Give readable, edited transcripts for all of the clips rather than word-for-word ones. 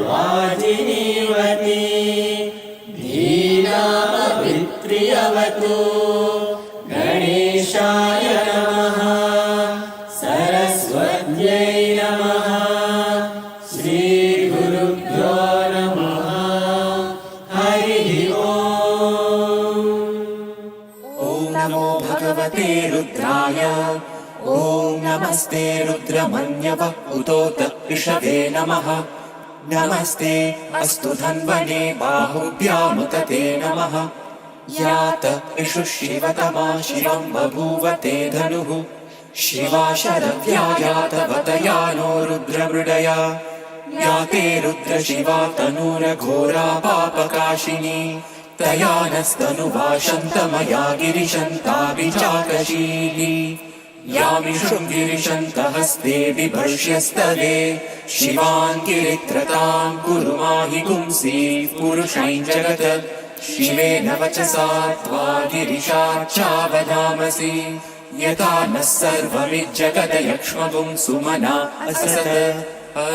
वाजिनीवती धीनामभित्र्यवतु गणेशाय नमः सरस्वत्यै नमः श्रीगुरुभ्यो नमः हरिः ओम्। ॐ नमो भगवते रुद्राय ॐ नमस्ते रुद्रमन्यव उतोत विषवे नमः नमस्ते अस्तु धन्वने बाहुभ्यामुतते नमः यात इषु शिवतमा शिवं बभूव ते धनुः शिवा शरव्या यातवतया नो रुद्रमृडया याते रुद्रशिवा तनूरघोरा पापकाशिनी तया नस्तनुवाशन्तमया गिरिशन्ताभिचाकशीली यामि शृङ्गिरिशन्तहस्ते बिभर्ष्यस्तवे शिवान् गिरित्रतां कुरु माहि पुंसि पुरुषैं जगत् शिवेन वचसा त्वा गिरिशाच्चावदामसि यथा नः सर्वमिज्जगदयक्ष्मगुं सुमना असत्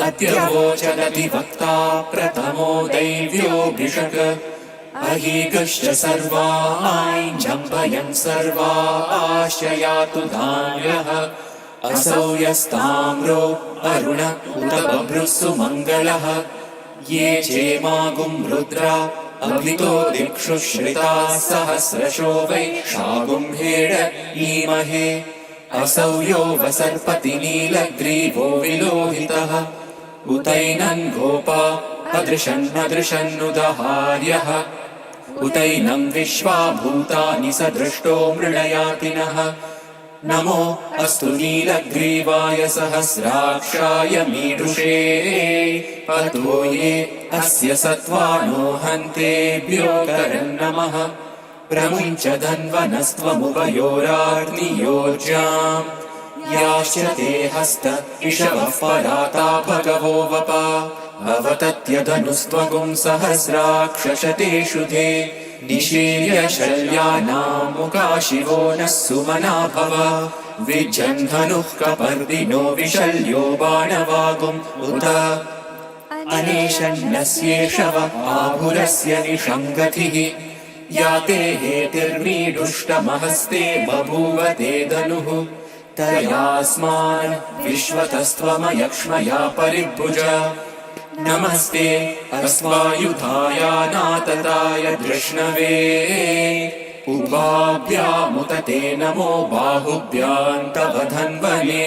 अद्य वोचदधिवक्ता प्रथमो दैव्योऽभिषक् अहीगश्च सर्वान् जम्भयन् सर्वा आश्रयातु धान्यः असौ यस्ताम्रो अरुण उत बभ्रुः सुमङ्गलः ये चेमागुं रुद्रा अभितो दिक्षु श्रिताः सहस्रशो वै शागुम्भेड ईमहे असौ यो वसर्पति नीलग्रीवो विलोहितः उतैनन् गोपा अदृशन्नदृशन्नुदहार्यः उतैनं विश्वा भूतानि स दृष्टो मृडयातिनः नमो अस्तु नीलग्रीवाय सहस्राक्षाय मीडुषे अतो ये अस्य सत्त्वानो हन्तेभ्यो करन्नमः प्रमुञ्च धन्वनस्त्वमुभयोराग्नियोज्याम् याश्च ते हस्त इषवः पराता भगवो वपा अवतत्यधनुस्त्वगुं सहस्राक्षशतेषु ते निशीर्य शल्यानां मुखा शिवो नः सुमना भव विजन्धनुः कपर्दिनो विशल्यो बाणवागुम् उत अनेशन्नस्येषव आभुरस्य निषङ्गतिः याते हेतिर्मीडुष्टमहस्ते बभूव ते धनुः तयास्मान् विश्वतस्त्वमयक्ष्मया परिभुज नमस्ते अस्वायुधायानातताय धृष्णवे उभाभ्यामुतते नमो बाहुभ्यां तव धन्वने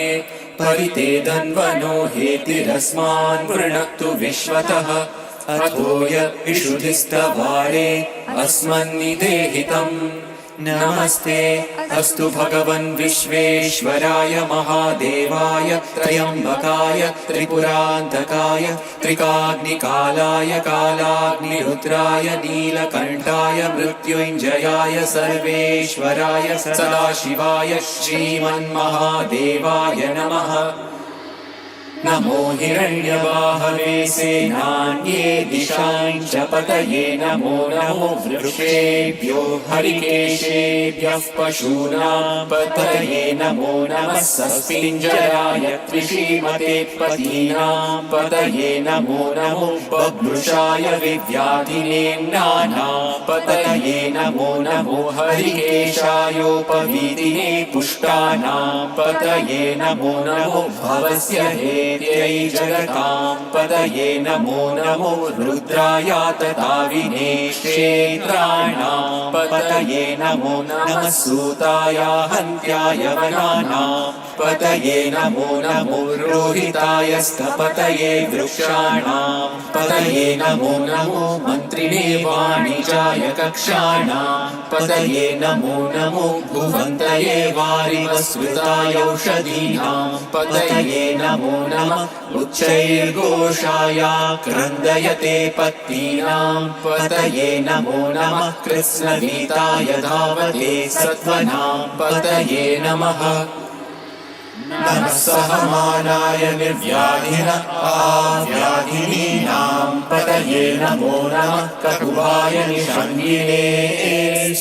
परिते धन्वनो हेतिरस्मान् वृणक्तु विश्वतः अथो य इषुधिस्तवारे अस्मन्निदेहितम् नमस्ते अस्तु भगवन् विश्वेश्वराय महादेवाय त्रयम्बकाय त्रिपुरान्तकाय त्रिकाग्निकालाय कालाग्निरुद्राय नीलकण्ठाय मृत्युञ्जयाय सर्वेश्वराय सदाशिवाय श्रीमन्महादेवाय नमः नमो हिरण्यबाहवे सेनान्ये दिशाञ्च पतये नमो नमो वृक्षेभ्यो हरिकेशेभ्यः पशूनां पतये नमो नमः सस्पिञ्जराय त्रिशीमते पतीनां पतये नमो नमो बभ्रुषाय विव्याधिनेम्नानां पतये नमो नमो हरिकेशायोपवीतिने पुष्टानां पतये नमो नमो भवस्य हेत्यै जगतां पतये नमो नमो रुद्राय तथा विनेक्षेत्राणां पतये नमो नमः सूताय हन्त्याय वनानां पतये नमो नमो रोहिताय स्थपतये वृक्षाणां पतये नमो नमो मन्त्रिणे वाणिजाय कक्षाणां पतये नमो नमो भुवन्तये वारिवस्कृताय औषधीनां पतये नमो नमः उच्चैर्घोषाय क्रन्दयते पत्नीनां पतये नमो नमः कृत्स्नवीताय धावते सत्त्वनां पतये नमः नमः सहमानाय निर्व्याधिन आव्याधिनीनां पतये नमो नमः ककुभाय निषङ्गिणे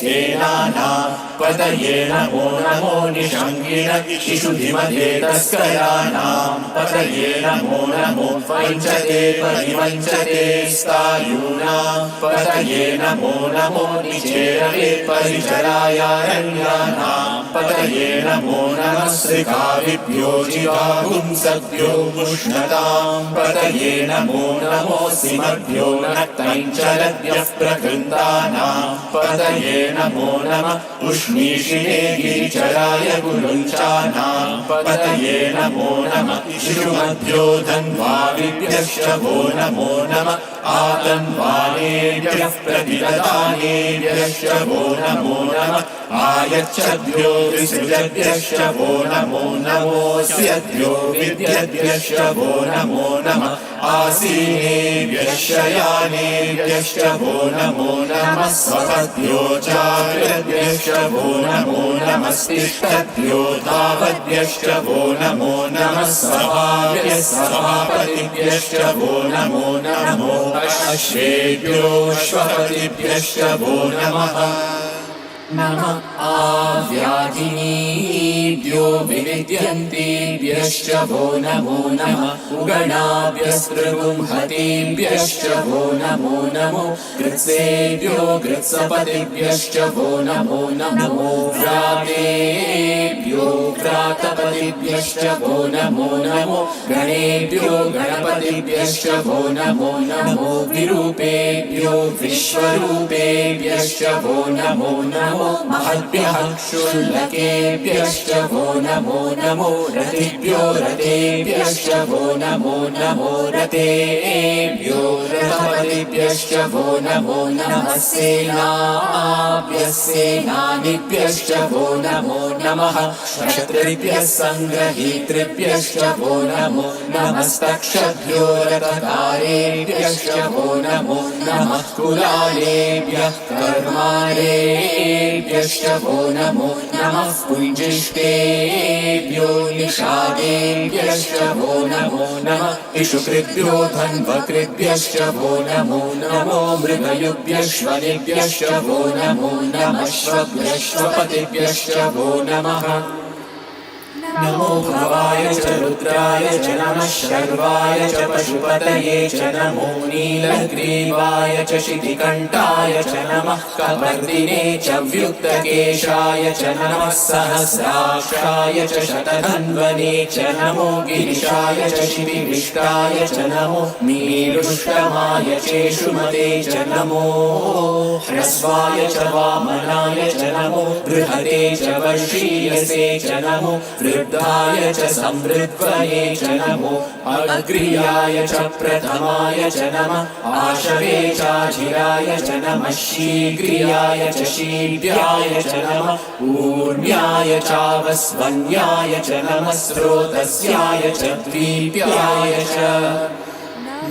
सेनानां पतये नमो नमो निषङ्गिण इषुधिमते तस्कराणां पतये नमो नमो वञ्चते परिवञ्चते स्थायूनां पतये नमो नमो निचेरवे परिचरायारण्यानां पतये नमो नमः श्रिकाविभ्यो जिगागुंसभ्यो उष्णतां पतये नमो नमो सिमभ्यो नक्तञ्चलभ्यः प्रकृन्तानां पतये नमो नमः उष्णीषिणे गिरिचराय गुरुञ्चानां पतये नमो नमः शिशुमभ्यो धन्वाविभ्यश्च वो नमो नमः आतन्वानेभ्यः प्रतिददानेभ्यश्च वो नमो नमः आयच्छद्भ्यो विसृजभ्यश्च वो नमो नमोऽस्यभ्यो विद्यभ्यश्च वो नमो नमः आसीनेभ्यश्च यानेभ्यश्च वो नमो नमः स्वपद्भ्यो जाग्रद्भ्यश्च वो नमो नमस्तिष्ठद्भ्यो धावद्भ्यश्च वो नमो नमः सभाभ्यः सभापतिभ्यश्च वो नमो नमो अश्वेभ्यो श्वपतिभ्यश्च वो नमः नमः आव्याधिनीभ्यो विविद्यन्तेभ्यश्च वो नमो नमः उगणाभ्यस्त्रिगुंहतेभ्यश्च वो नमो नमो कृत्सेभ्यो कृत्सपतिभ्यश्च वो नमो नमो व्रातेभ्यो व्रातपतिभ्यश्च वो नमो नमो गणेभ्यो गणपतिभ्यश्च वो नमो नमो विरूपेभ्यो विश्वरूपेभ्यश्च वो नमो नमो महद्भ्यः क्षुल्लकेभ्यश्च वो नमो नमो रतिभ्यो रतेभ्यश्च वो नमो नमो रतेभ्यो रथपतिभ्यश्च वो नमो नमः सेनाभ्यः सेनानिभ्यश्च वो नमो नमः क्षत्रिभ्यः सङ्ग्रहीतृभ्यश्च वो नमो नमस्तक्षभ्यो रथकारेभ्यश्च वो नमो नमः कुलालेभ्यः कर्मारेभ्यश्च वो नमो नमः पुञ्जिष्टेभ्यो निषादेभ्यश्च वो नमो नमः इषुकृभ्यो धन्वकृभ्यश्च वो नमो नमो मृगयुभ्यश्वनेभ्यश्च वो नमो नमः श्वभ्यश्वपतिभ्यश्च वो नमः नमो भवाय च रुद्राय च नमः शर्वाय च पशुपतये च नमो नीलग्रीवाय च शितिकण्ठाय च नमः कपर्दिने च व्युक्तकेशाय च नमः सहस्राक्षाय च शतधन्वने च नमो गिरिशाय च शितिविष्टाय च नमो मीरुष्टमाय चेषुमते च नमो ह्रस्वाय च वामनाय च नमो बृहते च वर्षीयसे च नमो वृद्धाय च समृद्ध्वये च नमो अग्र्याय च प्रथमाय च नमः आशवे चाजिराय च नमः शीघ्रियाय च शीघ्राय च नमः ऊर्म्याय चावस्वन्याय च नमः स्रोतस्याय च द्वीप्याय च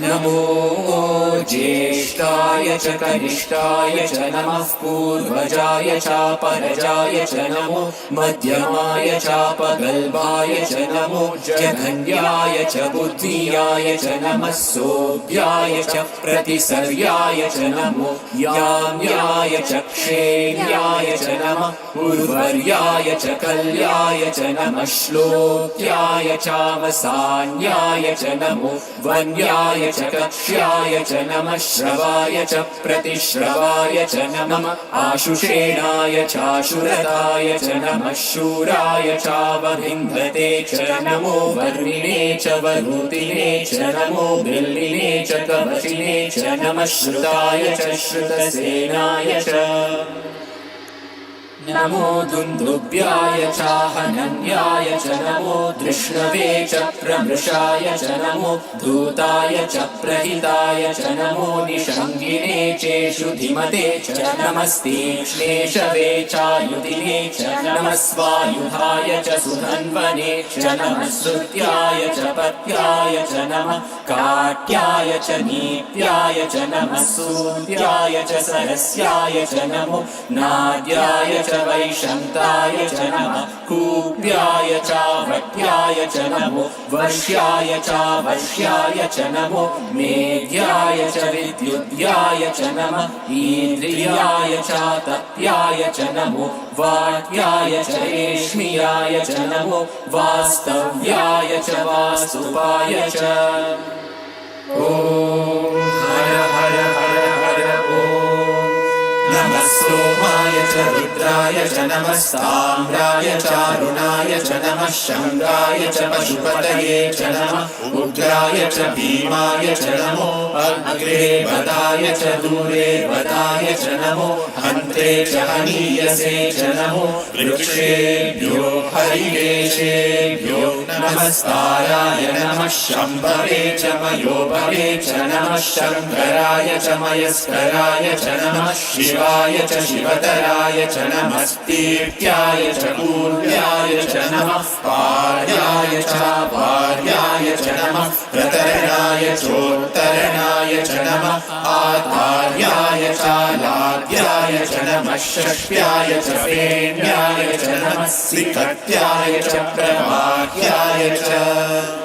नमो ज्येष्ठाय च कनिष्ठाय च नमः पूर्वजाय चापरजाय च नमो मध्यमाय चापगल्भाय च नमो जघन्याय च बुद्धियाय च नमः सोऽभ्याय च प्रतिसर्याय च नमो याम्याय च क्षेम्याय च नमः उर्वर्याय च कल्याय च नमः श्लोक्याय चावसान्याय च नमो वन्याय च कक्ष्याय च नमः श्रवाय च प्रतिश्रवाय च नमः आशुषेणाय चाशुरताय च नमः शूराय चावभिन्धते च नमो वर्णिने च वरूतिने च नमो बिल्लिने च कवचिने च नमः श्रुताय च श्रुतसेनाय च नमो दुन्दुभ्याय चाहनन्याय च नमो धृष्णवे च प्रमृषाय च नमो धूताय च प्रहिताय च नमो निषङ्गिने चेषु धिमते च नमस्तीक्ष्णेशवे चायुधिने च नमः स्वायुधाय च सुधन्वने च नमः श्रुत्याय च पत्याय च नमः काट्याय च नीत्याय च नमः सूर्याय च सरस्याय च नमो नाद्याय च वैशन्ताय च नमः कूप्याय चावट्याय च नमो वर्ष्याय चावर्ष्याय च नमो मेघ्याय च विद्युद्याय च नमः ईन्द्रियाय चातप्याय च नमो वाट्याय च रेश्मियाय च नमो वास्तव्याय च वास्तुपाय च ॐ हर हर हर हर ॐ नमः सोमाय च रुद्राय च नमः साम्राय चारुणाय च नमः शङ्गाय च पशुपतये च नमः उग्राय च भीमाय च नमो अग्रे वदाय च दूरे वदाय च नमो हन्त्रे च हनीयसे च नमो वृक्षेभ्यो हरिकेशेभ्यो नमस्काराय नमः शम्भवे च मयोभवे च नमः शङ्कराय च मयस्कराय च नमः शिवाय च शिवतराय च नमस्तीर्त्याय च पूर्व्याय च नमः पार्याय च वार्याय च नमः प्रतरणाय चोत्तरणाय च नमः आधार्याय च लाद्याय च नमः षष्ट्याय च फेन्याय च नमः सिकत्याय च प्रवाह्याय च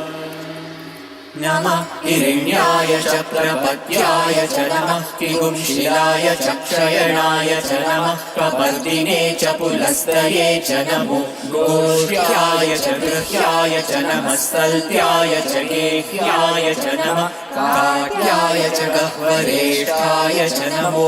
नमः हिरण्याय च प्रपत्याय च नमः किगुंशिलाय च क्षयणाय च नमः कपर्दिने च पुलस्तये च नमो गोष्ठ्याय च गृह्याय च नमः सल्प्याय च गेह्याय च नमः काट्याय च गह्वरेष्ठाय च नमो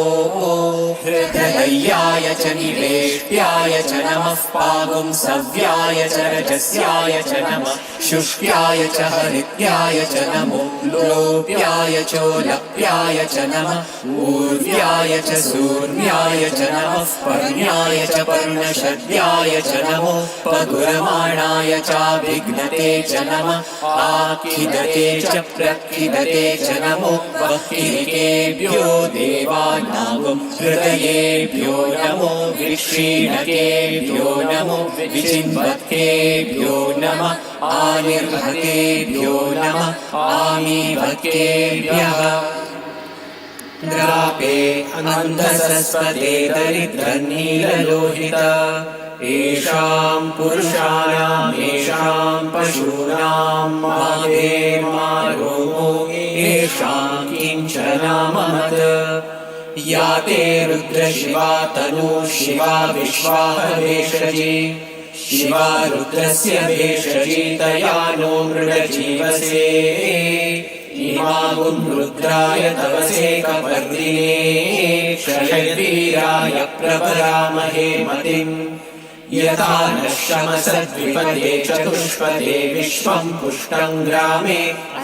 हृदयाय च निवेष्ट्याय च नमः पागुंसव्याय च रजस्याय च नमः शुष्क्याय च हरित्याय च नमो लोप्याय चोलप्याय च नमः ऊर्व्याय च सूर्याय च नमः पर्ण्याय च पर्णशद्याय च नमो पगुरमाणाय चाभिघ्नते च नमः आखिदते च प्रखिदते च नमो वह्निकेभ्यो देवानागं हृदयेभ्यो नमो विक्षीणकेभ्यो नमो विचिन्वत्केभ्यो नमः आनिर्भकेभ्यो नमः आमीभकेभ्यः द्रापे अन्धसस्पते दरिद्रनीललोहित येषां पुरुषाणाम् येषां पशूनां माधेर्मारोमो येषां किञ्चनाममत् या ते रुद्रशिवा तनु शिवा विश्वाहवेशजी शिवा रुद्रस्य भेषजी तया नो मृडजीवसे इमागुं रुद्राय तवसे कपर्दिने क्षयवीराय प्रपरामहे मतिम् यथा नः शमसद्विपदे चतुष्पदे विश्वं पुष्टं ग्रामे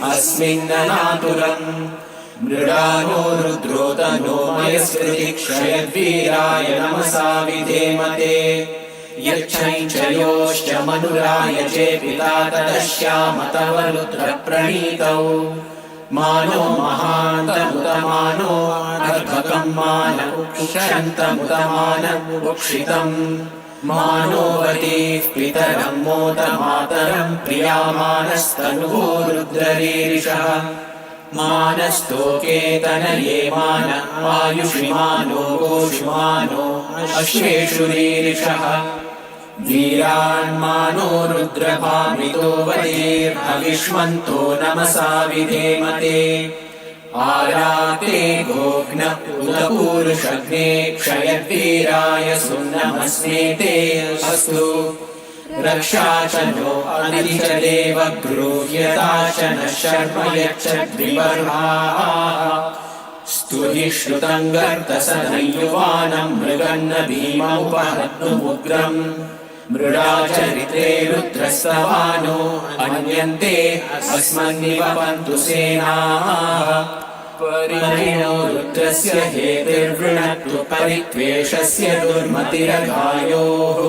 अस्मिन्ननातुरम् मृडानो रुद्रोतनो मयस्कृति क्षयवीराय नमसा विधेमते यच्छञ्चयोश्च मनुराय चेपिता तदश्याम तव रुद्रप्रणीतौ मानो महान्तमुतमानो अर्भकं मानमुक्षन्तमुतमानमुक्षितम् मानोवतीः पितरं मोदमातरं प्रियामानस्तनुवो रुद्ररीरिषः मानस्तोकेतनये मान आयुषिमानो गोषुमानो अश्वेषु रीरिषः वीरान्मानो रुद्रभामितो वदेर्हविष्मन्तो नमसा विधेमते आराते गोघ्न उदपूरुषग्ने क्षयद्वीराय सुन्नमस्मेते अस्तु रक्षा च नो अनिति च देव गृह्यता च नः शर्म यच्छद्विबर्हाः स्तुहि श्रुतं गर्तसदयुवानं मृगन्न भीममुपहत्नुमुग्रम् मृडा चरित्रे रुद्रस्तवानो अन्यन्ते अस्मन्निवपन्तु सेनाः परिणो रुद्रस्य हेतिर्वृणत्तु परित्वेषस्य दुर्मतिरघायोः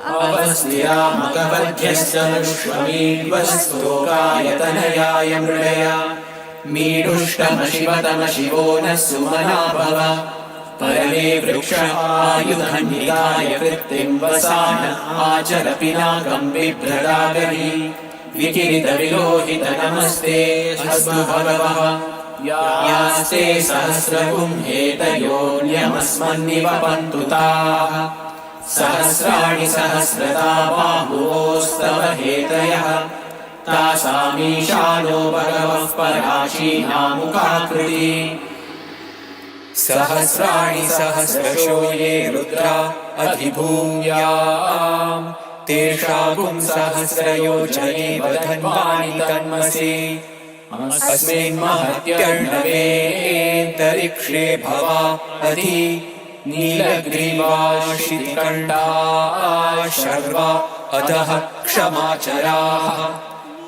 अवस्थिरामकवध्यश्च विश्वमीड्वस्तोकायतनयाय मृडया मीडुष्टमशिवतमशिवो नः सुमना भव परमे वृक्ष आयुधन्विताय वृत्तिं वसान आचर पिनाकं बिभ्रदागहि विकिरितविलोहित नमस्ते अस्तु भगवः यास्ते सहस्रगुं हेतयोऽन्यमस्मन्निवपन्तु ताः सहस्राणि सहस्रता बाहुवोस्तव हेतयः तासामीशानो भगवः पराशीनामुखाकृति सहस्राणि सहस्रशो ये रुद्रा अधिभूम्याम् तेषां सहस्रयोजने धन्वानि तन्मसि अस्मिन्महत्यर्णवेऽन्तरिक्षे भवा अधि नीलग्रीवाशितिकण्ठा शर्वा अधः क्षमाचराः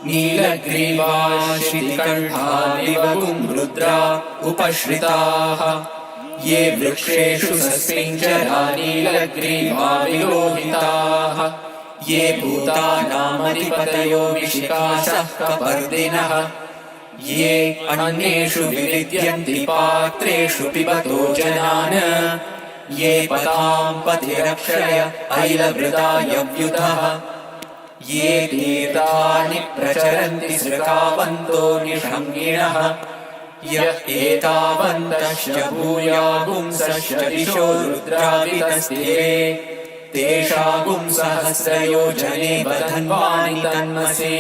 नीलग्रीवाशितिकण्ठा दिवगुं रुद्रा उपश्रिताः ये वृक्षेषु सस्मिञ्जरा नीलग्रीवा विलोहिताः ये भूतानामधिपतयो विशिखासः कपर्दिनः ये अन्येषु विविद्यन्ति पात्रेषु पिबतो जनान् ये पतां पथिरक्षय ऐलवृतायव्युधः ये तीर्थानि प्रचरन्ति सृकावन्तो निषङ्गिणः य एतावन्तश्च भूयागुंसश्च दिशो रुद्रावितस्थिरे तेषां सहस्रयोजने धन्वानि तन्मसि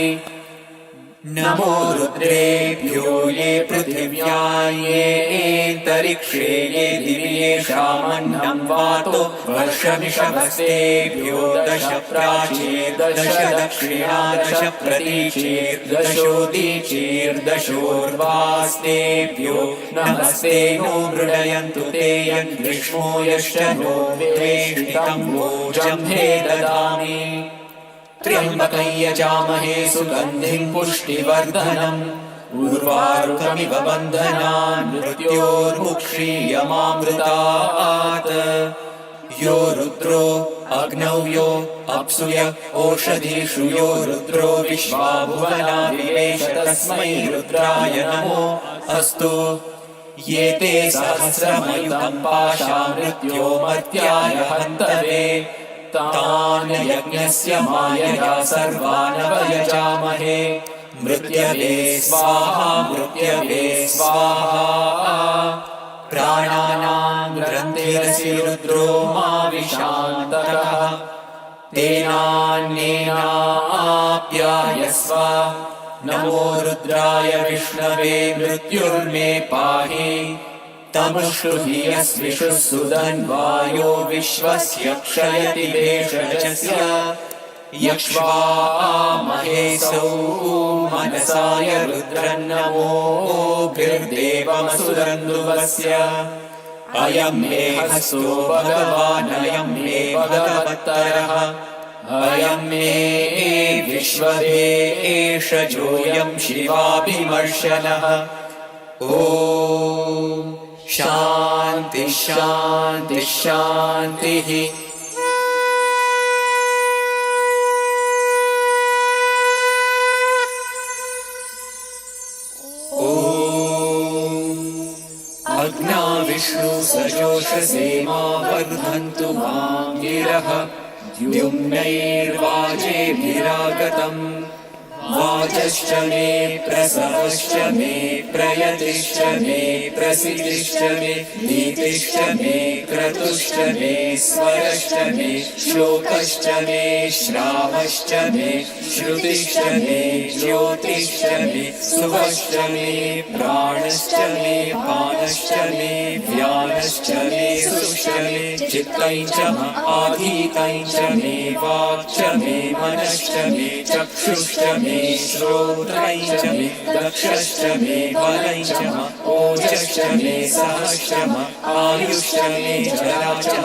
नमो रुद्रेभ्यो ये पृथिव्या येऽन्तरिक्षे ये दिवि येषामन्नं वातो वर्षमिषभस्तेभ्यो दश प्राचीर्दश दक्षिणा दश प्रतीचीर्दशोदीचीर्दशोर्वास्तेभ्यो नमस्ते नो मृडयन्तु ते यद्ग्रीष्मो यश्च नो वेष्टितं भोजम्भे ददामि त्र्यम्बकं यजामहे सुगन्धिं पुष्टिवर्धनम् उर्वारुकमिव बन्धनान् मृत्योर्मुक्षीयमामृतात् यो रुद्रो अग्नौ यो अप्सुय ओषधीषु यो रुद्रो विश्वाभुवना विवेश तस्मै रुद्राय नमो अस्तु ये ते सहस्रमयुतं पाशा मृत्यो मर्त्याय हन्तवे तान् यज्ञस्य मायया सर्वानवयजामहे मृत्यवे स्वाहा मृत्यवे स्वाहा प्राणानां ग्रन्थिरसि रुद्रो मा विशान्तकः तेनान्येनाप्यायस्व नमो रुद्राय विष्णवे मृत्युर्मे पाहि तमुष्टुहि यस्विषुः सुधन्वायो विश्वस्य क्षयति भेषजस्य यक्ष्वामहेसौ मनसाय रुद्रन्नमोभिर्देवमसुरन्दुवस्य अयं मे हस्तो भगवानयं मे भगवत्तरः अयं मे विश्वदेशजोऽयं शिवाभिमर्शनः ॐ शान्ति शान्ति शान्तिः अग्ना विष्णु सजोषसे मा वर्धन्तु मां गिरः द्युम्नैर्वाजेभिरागतम् वाचश्च मे प्रसवश्च मे प्रयतिश्च मे प्रसिद्धिश्च मे नीतिश्च मे क्रतुश्च मे स्वरश्च मे श्लोकश्च मे श्रावश्च मे श्रुतिश्च मे ज्योतिश्च मे सुवश्च मे प्राणश्च मे पानश्च मे व्यानश्च मे सुश्च मे चित्तं च आधीतं च मे वाक् च मे मनश्च मे चक्षुश्च मे श्रोत्रं च मे दक्षश्च मे बलं च ओजश्च मे सहश्च आयुश्च मे जरा च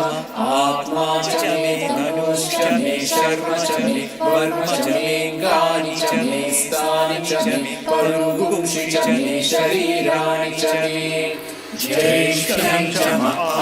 आत्मा च मे धनुश्च मे शर्म च मे वर्म च मेऽङ्गानि च मे स्थानि च मे परुगुंषि च मे शरीराणि च मे ज्येष्ठं च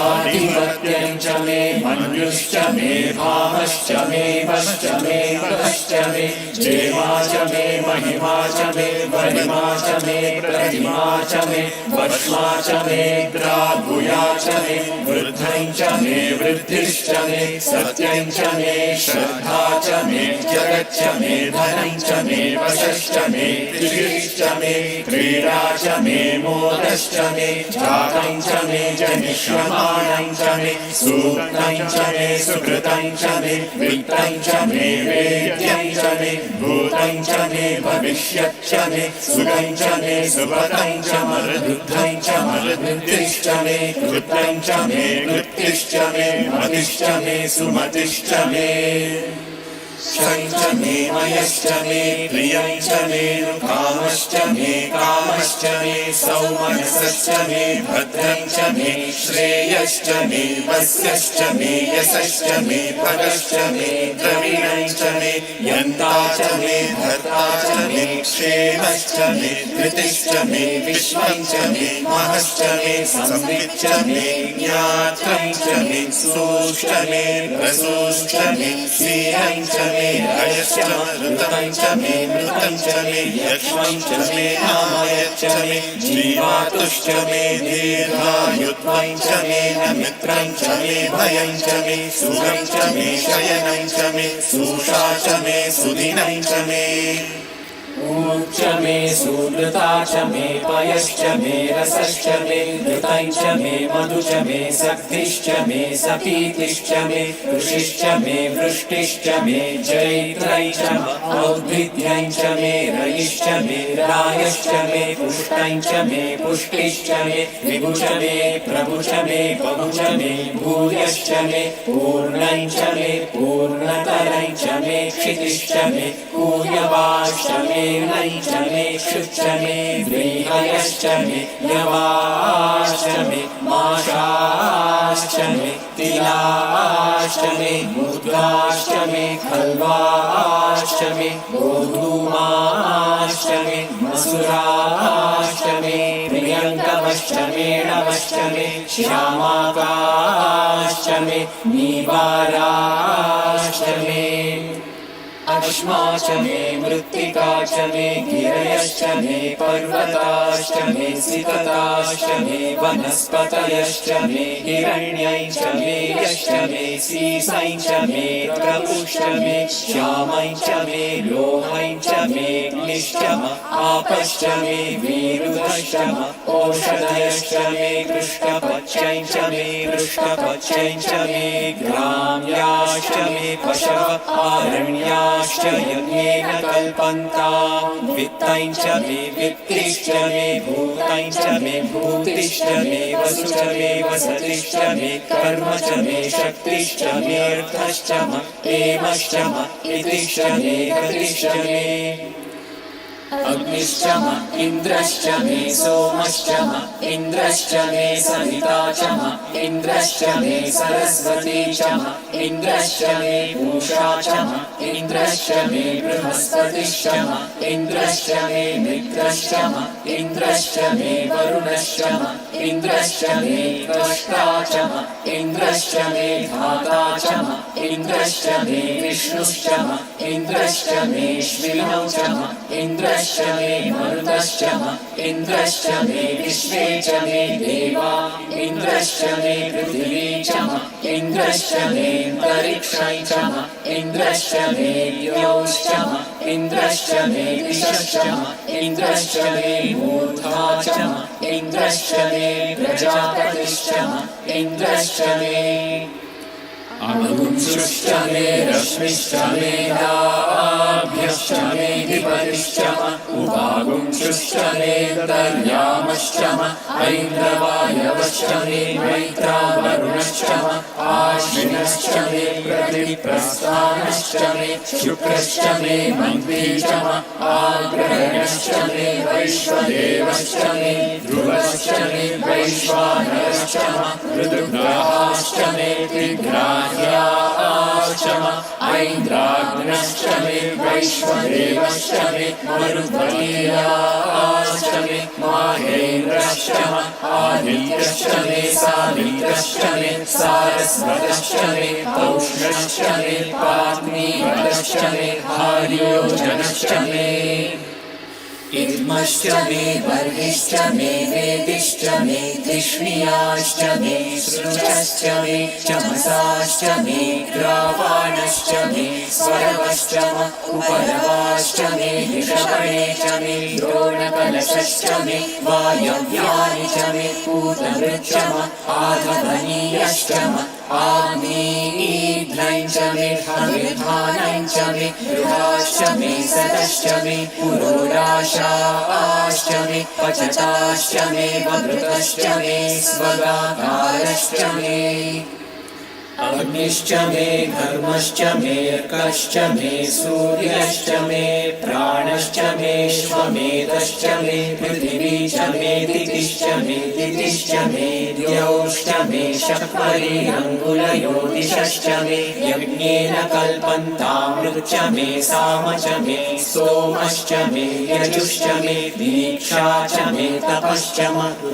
आधिपत्यं च मे मन्युश्च मे भामश्च मे वश्च मे वश्च मे जेमा च मे महिमा च मे वरिमा च मे प्रतिमा च मे वश्मा च मे ग्राभूया च मे वृद्धं च मे वृद्धिश्च मे सत्यं च मे श्रद्धा च मे जगच्च मे धनं च मे वशश्च मे त्रिशिश्च मे क्रीडा च मे मोदश्च मे जातं च मे जनिष्यमाणं च मे सूक्तं च मे सुकृतं च मे वित्तं च मे वेद्यं च मे भूतं च मे भविष्यत् च मे सुखं च मे सुपदं च मरुद्धं च मरुद्धिश्च मे कृतं च मे कृत्तिश्च मे मतिश्च मे सुमतिश्च मे क्षं च मे मयश्च मे प्रियं च मे कामश्च मे कामश्च मे सौमनसश्च मे भद्रं च मे श्रेयश्च मे वस्यश्च मे यशश्च मे भगश्च मे द्रविणं च मे यन्ता च मे भर्ता च मे क्षेमश्च मे धृतिश्च मे विश्वं च मे महश्च मे संविच्च मे ज्ञात्रं च मे सूश्च मे रसोश्च मे क्षीरं च मे रयश्च मृतं च मे मृतं च मे यक्ष्मं च मे नामयच्च मे जीवातुश्च मे दीर्घायुत्वं च मे मित्रं च मे भयं च मे सुखं च मे शयनं च मे सुषा च मे सुदिनं च मे ऊर्च मे सुवृता च मे पयश्च मे रसश्च मे घृतं च मे मधु च मे सक्तिश्च मे सपीतिश्च मे कृषिश्च मे वृष्टिश्च मे जैत्रं च औद्भिद्यं च मे रयिश्च मे रायश्च मे पुष्टं च मे पुष्टिश्च मे विभु च मे प्रभु च मे बहु च मे भूयश्च मे पूर्णं च मे पूर्णतरं च मे क्षितिश्च मे कूयवाश्च मे नैं च मे क्षुच्च मे व्रीहयश्च मे यवाश्च मे माशाश्च मे तिलाश्च मे मुद्गाश्च मे खल्वाश्च मे गोधूमाश्च मे मसुराश्च मे प्रियङ्कवश्च मे नवश्च मे श्यामाकाश्च मे नीवाराश्च मे अश्मा च मे मृत्तिका च मे गिरयश्च मे पर्वताश्च मे सिकताश्च मे वनस्पतयश्च मे हिरण्यं च मे यश्च मे सीसं च मे प्रपुश्च मे श्यामं च मे लोहं च मे क्लिश्च आपश्च मे वीरुधश्च ओषधयश्च मे कृष्णपच्यं च मे पृष्ठपच्यं च मे ग्राम्याश्च मे पशव आरण्याश्च यज्ञेन कल्पन्ताम् वित्तं च मे वित्तिश्च मे भूतं च मे भूतिश्च मे वसु च मे वसतिश्च मे कर्म च मे शक्तिश्च मे अर्थश्च एमश्च इतिश्च मे गतिश्च मे अग्निश्च इन्द्रश्च मे सोमश्च इन्द्रश्च मे सविता च इन्द्रश्च मे सरस्वती च इन्द्रश्च मे पूषा च इन्द्रश्च मे बृहस्पतिश्च इन्द्रश्च मे मित्रश्च इन्द्रश्च मे वरुणश्च इन्द्रश्च मे त्वष्टा च इन्द्रश्च मे धाता च इन्द्रश्च मे विष्णुश्च इन्द्रश्च मे श्विनौ च इन्द्रश्च मे मरुतश्च इन्द्रश्च मे विश्वे च मे देवा इन्द्रश्च मे पृथिवी च इन्द्रश्च मेऽन्तरिक्षं च इन्द्रश्च मे द्यौश्च इन्द्रश्च मे दिशश्च इन्द्रश्च मे मूर्धा च इन्द्रश्च मे प्रजापतिश्च इन्द्रश्च मे अग्निश्च मे रश्मिश्च मे लाभ्यश्च मे विपतिश्च उपागुंश्च मे दर्यामश्च ऐन्द्रवायवश्च मे मैत्रावरुणश्च आश्विनश्च मे प्रतिप्रस्थानश्च मे शुक्रश्च मे मन्त्री च आग्रहणश्च मे वैश्वदेवश्च मे ध्रुवश्च मे वैश्वानरश्च ऋतुग्रहाश्च मे त्रिग्राह्याश्च ऐन्द्राग्नश्च मे वैश्वदेवश्च मे मरुद्गीयाश्च मे माहेन्द्रश्च आदित्यश्च मे सावित्रश्च मे सारस्वतश्च मे पौष्णश्च मे पात्नीवतश्च मे आर्योजनश्च मे इद्मश्च मे वर्हिश्च मे वेदिश्च मे धिष्णियाश्च मे सृजश्च मे चमसाश्च मे ग्रावाणश्च मे स्वरवश्च उपरवाश्च मे ऋषभणे च मे द्रोणकलशश्च मे वायव्यानि च मे पूतवृच्च आधवनीयश्च आग्नेयीध्रं च मे हविर्धानं च मे गृहाश्च मे सदश्च मे पुरोडाशाश्च मे पचताश्च मे वभृतश्च मे स्वगाकारश्च मे अग्निश्च मे धर्मश्च मेऽर्कश्च मे सूर्यश्च मे प्राणश्च मे श्वमेधश्च मे पृथिवी च मे दितिश्च मे दितिश्च मे द्यौश्च मे शक्वरीरङ्गुलयोदिशश्च मे यज्ञेन कल्पन्तामृतश्च मे साम च मे सोमश्च मे यजुश्च मे दीक्षा च मे तपश्च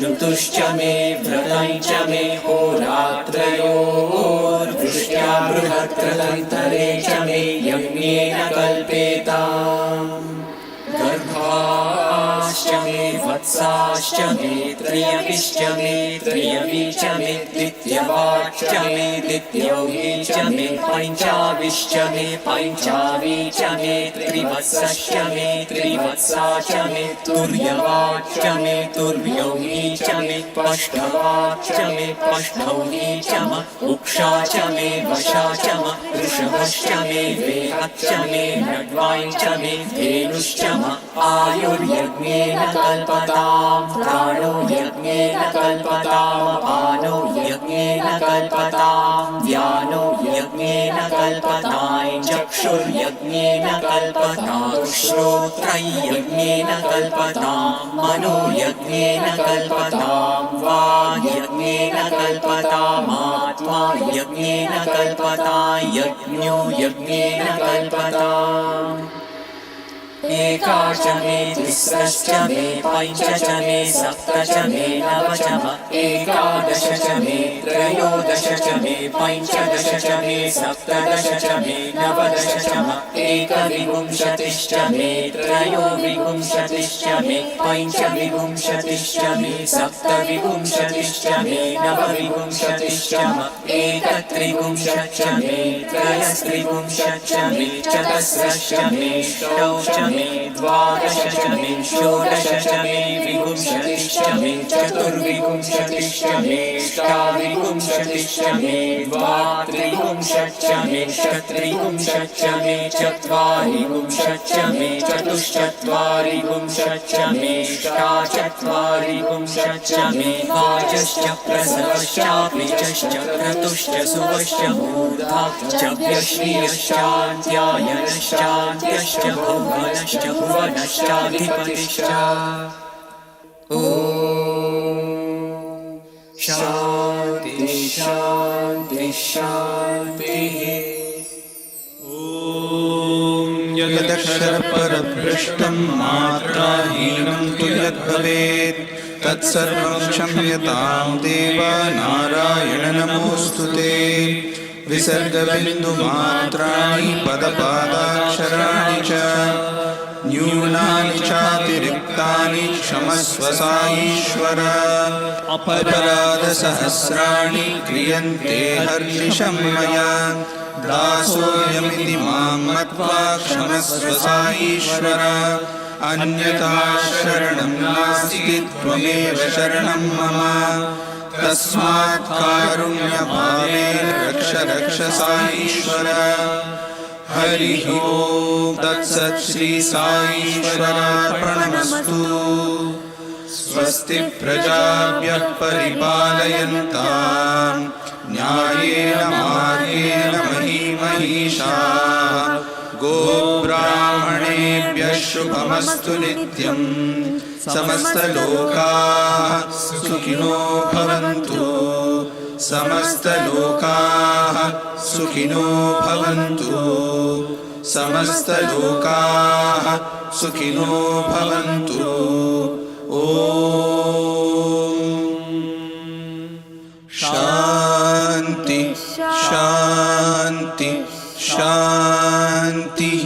ऋतुश्च मे व्रतं च मे होरात्रयोः दृष्ट्या बृहत्कृतन्तरे च मे यज्ञेन कल्पेताम् गर्भाश्च मे वत्साश्च मे त्रयविश्च मे त्रयवी च मे द्वितीयवाच्च मे द्वितीयौही च मे पञ्चाविश्च मे पञ्चावी च मे त्रिवत्सश्च मे त्रिवत्सा च मे तुर्यवाच्च मे तुर्यौही च मे पष्ठवाच्च मे पष्ठौही च उक्षा च मे वशा च वृषभश्च मे वेहच्च मे नड्वाई च मे धेनुश्च आयुर्यज्ञेन कल्पताम् प्राणो यज्ञेन कल्पताम् अपानो यज्ञेन कल्पताम् व्यानो यज्ञेन कल्पताम् चक्षुर्यज्ञेन कल्पताम् श्रोत्रं यज्ञेन कल्पताम् मनो यज्ञेन कल्पताम् वाक् यज्ञेन कल्पताम् आत्मा यज्ञेन कल्पताम् यज्ञो यज्ञेन कल्पताम् एकाच मे तिस्रश्च मे पञ्च च मे सप्त च मे नव च एकादश च मे त्रयोदश च मे पञ्चदश च मे सप्तदश च मे नवदश च एकविंशतिश्च मे त्रयोविंशतिश्च मे पञ्चविंशतिश्च मे सप्तविंशतिश्च मे नवविंशतिश्च एकत्रिंशच्च मे त्रयस्त्रिंशच्च मे चतस्रश्च मे षोडश मे द्वादश च मे षोडश च मे विंशतिश्च मे चतुर्विंशतिश्च मे अष्टाविंशतिश्च मे द्वात्रिंशच्च मे चत्रिंशच्च मे चत्वारिंशच्च मे चतुश्चत्वारिंशच्च मे अष्टाचत्वारिंशच्च मे वाजश्च प्रसवश्चापि च क्रतुश्च सुवश्च मूर्धाश्च व्यश्रियश्चान्त्यायनश्चान्त्यश्च भुवनश्च भुवनश्चाधिपतिश्च ॐ शान्ति शान्ति शान्तिः ॐ यदक्षरपरभ्रष्टं मात्राहीनं तु यद्भवेत् तत्सर्वं क्षम्यतां देव नारायण नमोऽस्तु ते विसर्गबिन्दुमात्राणि पदपादाक्षराणि च न्यूनानि चातिरिक्तानि क्षमस्व साईश्वर अपराधसहस्राणि क्रियन्ते हर्निशं मया दासोऽयमिति मां मत्वा क्षमस्व साईश्वर अन्यथा शरणं नास्ति त्वमेव शरणं मम तस्मात् कारुण्यभावेन रक्ष रक्ष साईश्वर हरिः ॐ तत्सत् श्री साईश्वरार्पणमस्तु स्वस्ति प्रजाभ्यः परिपालयन्तां न्यायेन मार्गेण महीमहीषाः गोब्राह्मणेभ्यः शुभमस्तु नित्यं समस्तलोकाः सुखिनो भवन्तु समस्तलोकाः सुखिनो भवन्तु समस्तलोकाः सुखिनो भवन्तु ॐ शान्ति शान्ति शान्तिः।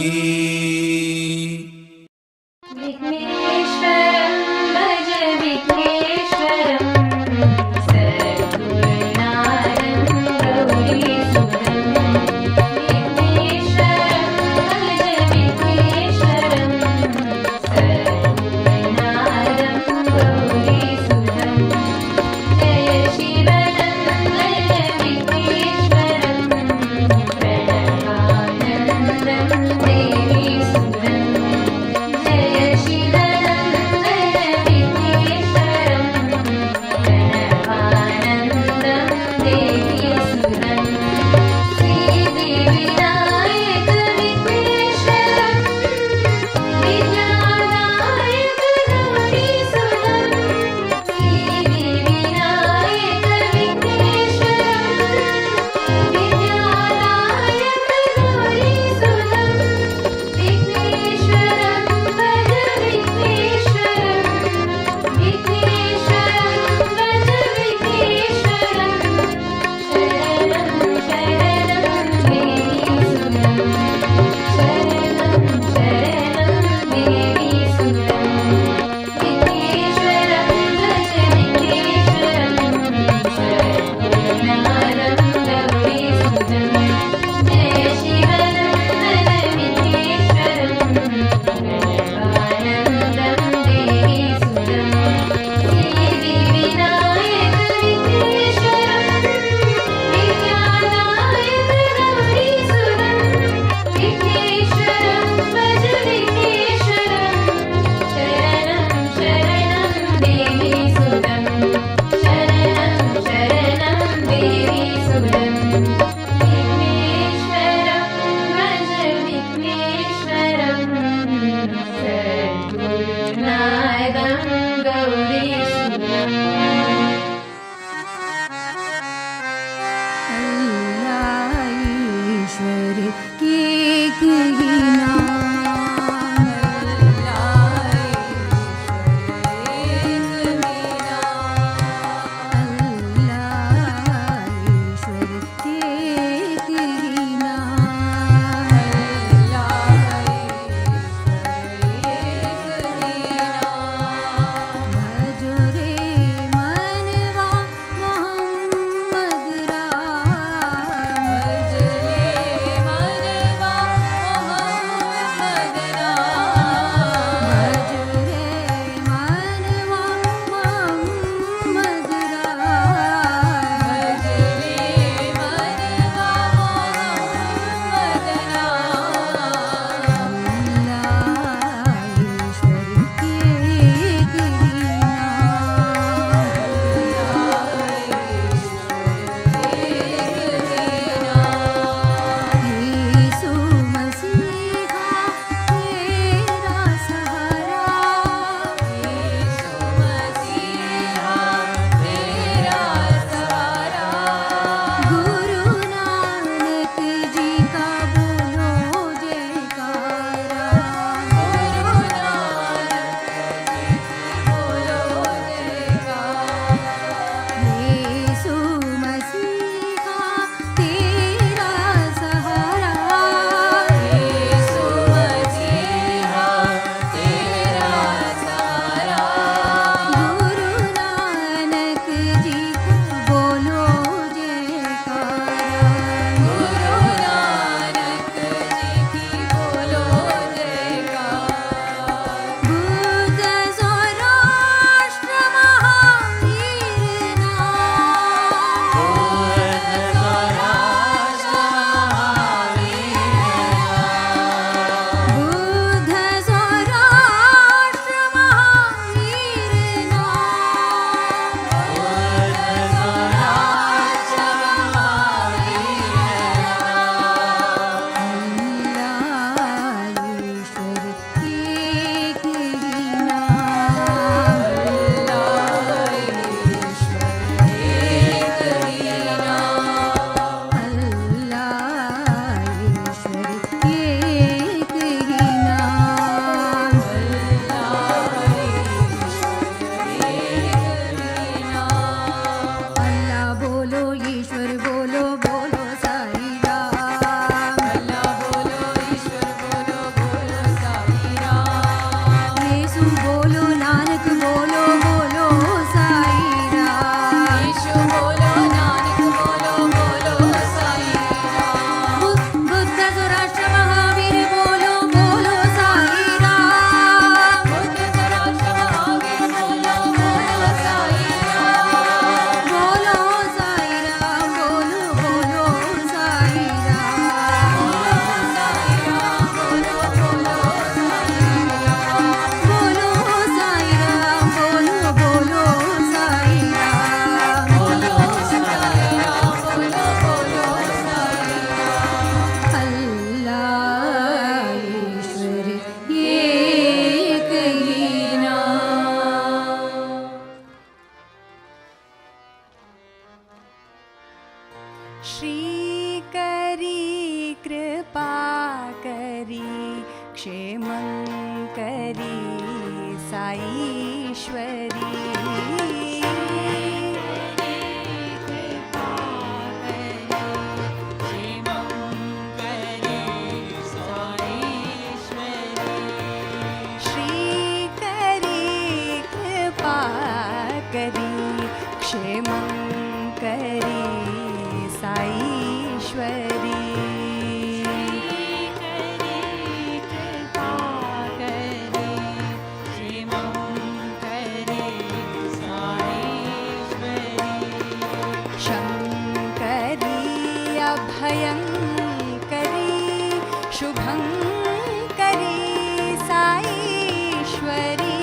श्रीकरी कृपाकरी क्षेमंकरी साईश्वरी करी क्षेमं करी साईश्वरी शङ्करी अभयङ्करी शुभङ्करी साईश्वरी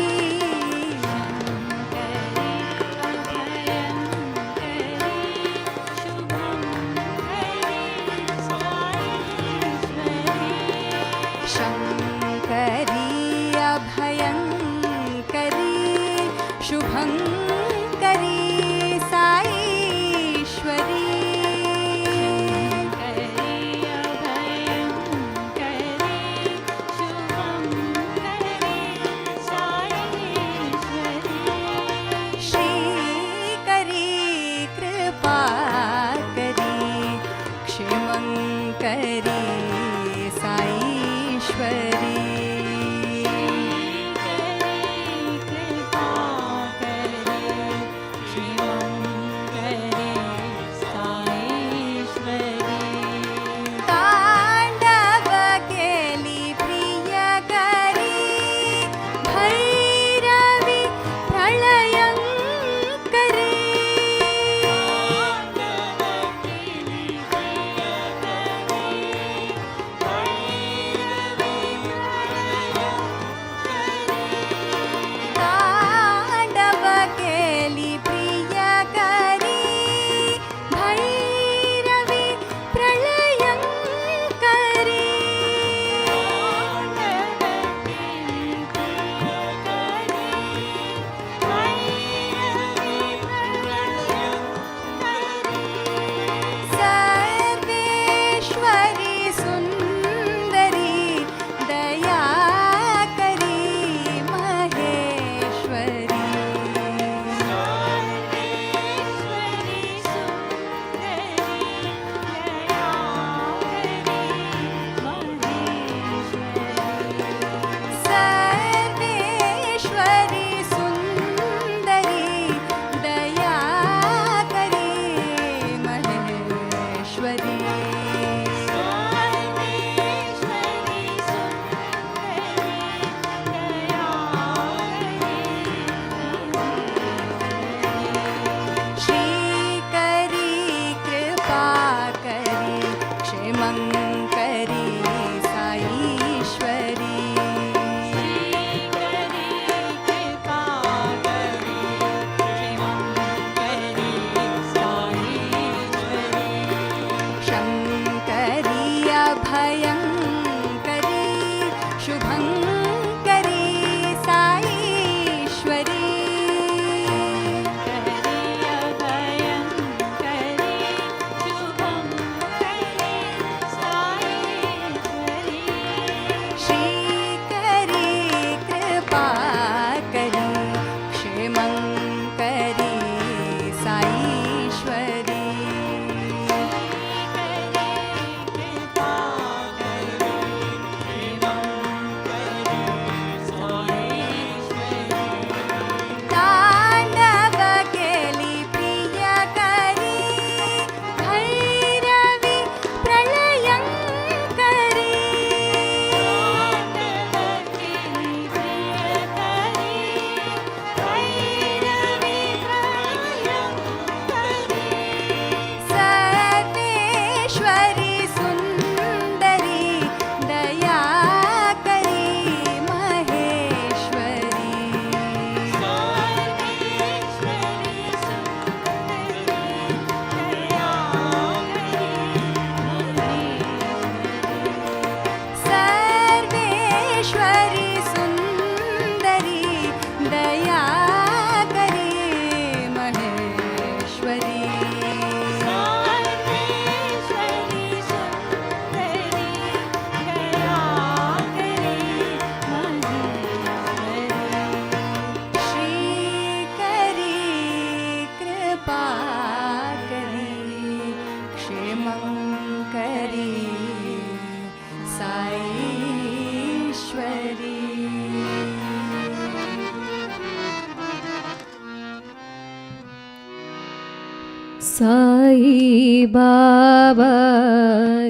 साई बाबा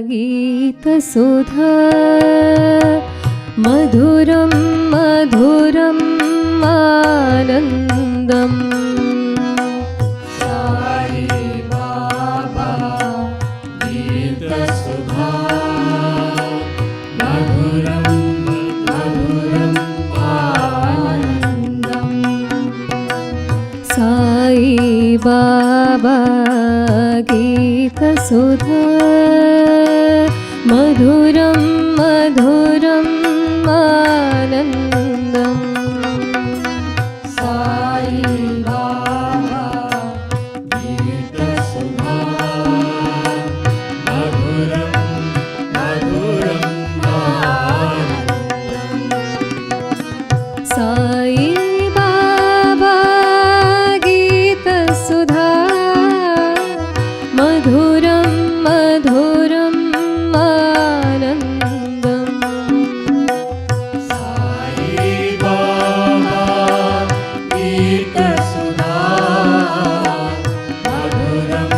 गीतसुधा मधुरं मधुरम् आनन्दम् साई बाबा गीतसुधा मधुरं मधुरम् आनन्दम् साई बाबा गीतसुधा मधुरं मधुरम् आनन्दम् साई बाबा गीतसुधा मधुरं मधुरम् आनन्दम् साई बाबा गीतसुधा मधुरं मधुरम् आनन्दम् साई बाबा गीतसुधा मधुरं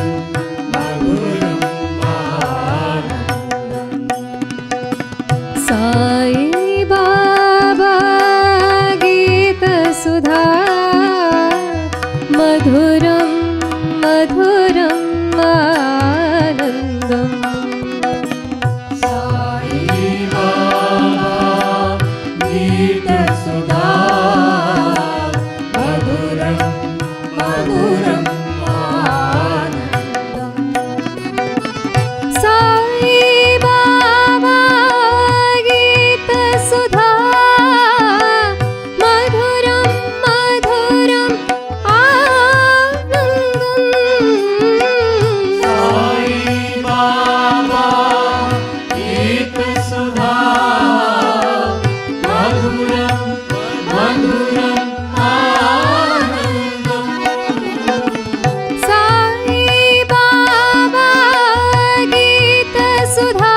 मधुरम् आनन्दम् साई बाबा गीतसुधा मधुरं मधुरम् आनन्दम् साई बाबा गीतसुधा मधुरं मधुरम् आनन्दम् साई बाबा गीतसुधा मधुरं मधुरम् आनन्दम् साई बाबा गीतसुधा मधुरं मधुरम् आनन्दम् साई बाबा गीतसुधा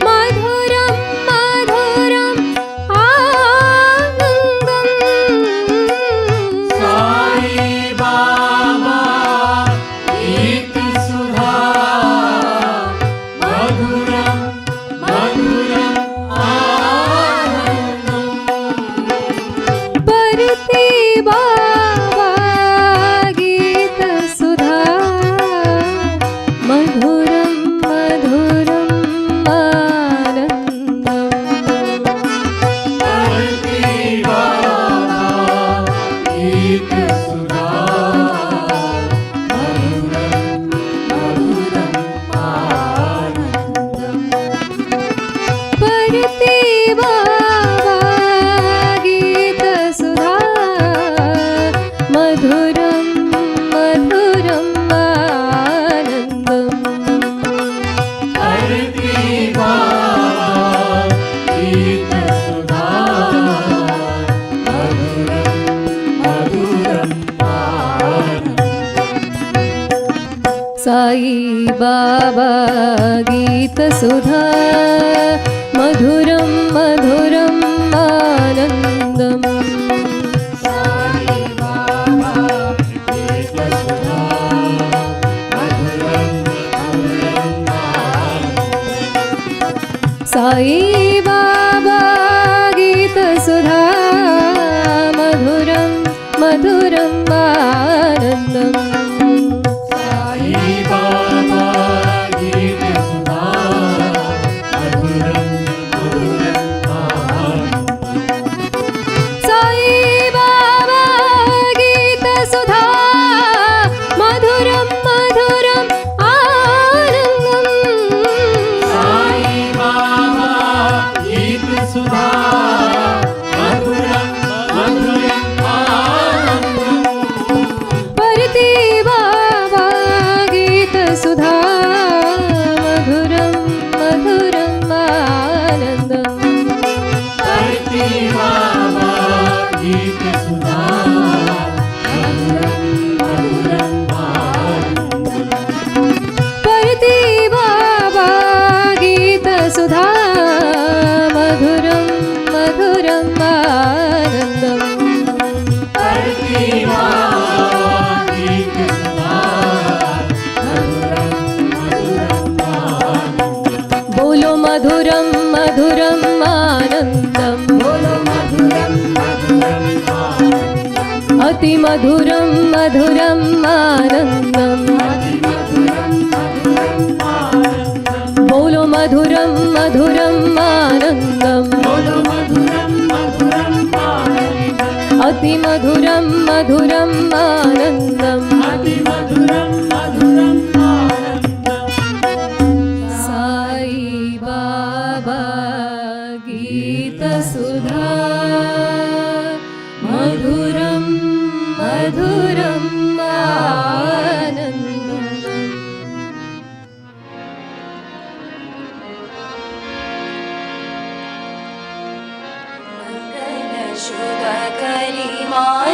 मधुरं मधुरम् आनन्दम् साई बाबा गीतसुधा मधुरं मधुरम् आनन्दम् परति बाबा गीतसुधा मधुरं मधुरम् आनन्दम् परति बाबा गीतसुधा मधुरं मधुरम् आनन्दम् परति बाबा गीतसुधा मधुरं मधुरम् आनन्दम् परति बाबा गीतसुधा मधुरं मधुरम् आनन्दम् साई बाबा गीतसुधा मधुरं मधुरम् आनन्दम् साई बाबा गीतसुधा मधुरं मधुरम् आनन्दम् साई बाबा गीतसुधा मधुरं मधुरम् आनन्दम् साई बाबा गीतसुधा मधुरं मधुरम् आनन्दम् साई बाबा गीतसुधा मधुरं मधुरम् आनन्दम् साई बाबा मधुरं मधुरम् आनन्दम् बोलो मधुरं मधुरम् आनन्दम् अति मधुरं मधुरम् आनन्दम् साई बाबा गीतसुधा मधुरं मधुरम् आनन्दम् मंगल शुभ करी माँ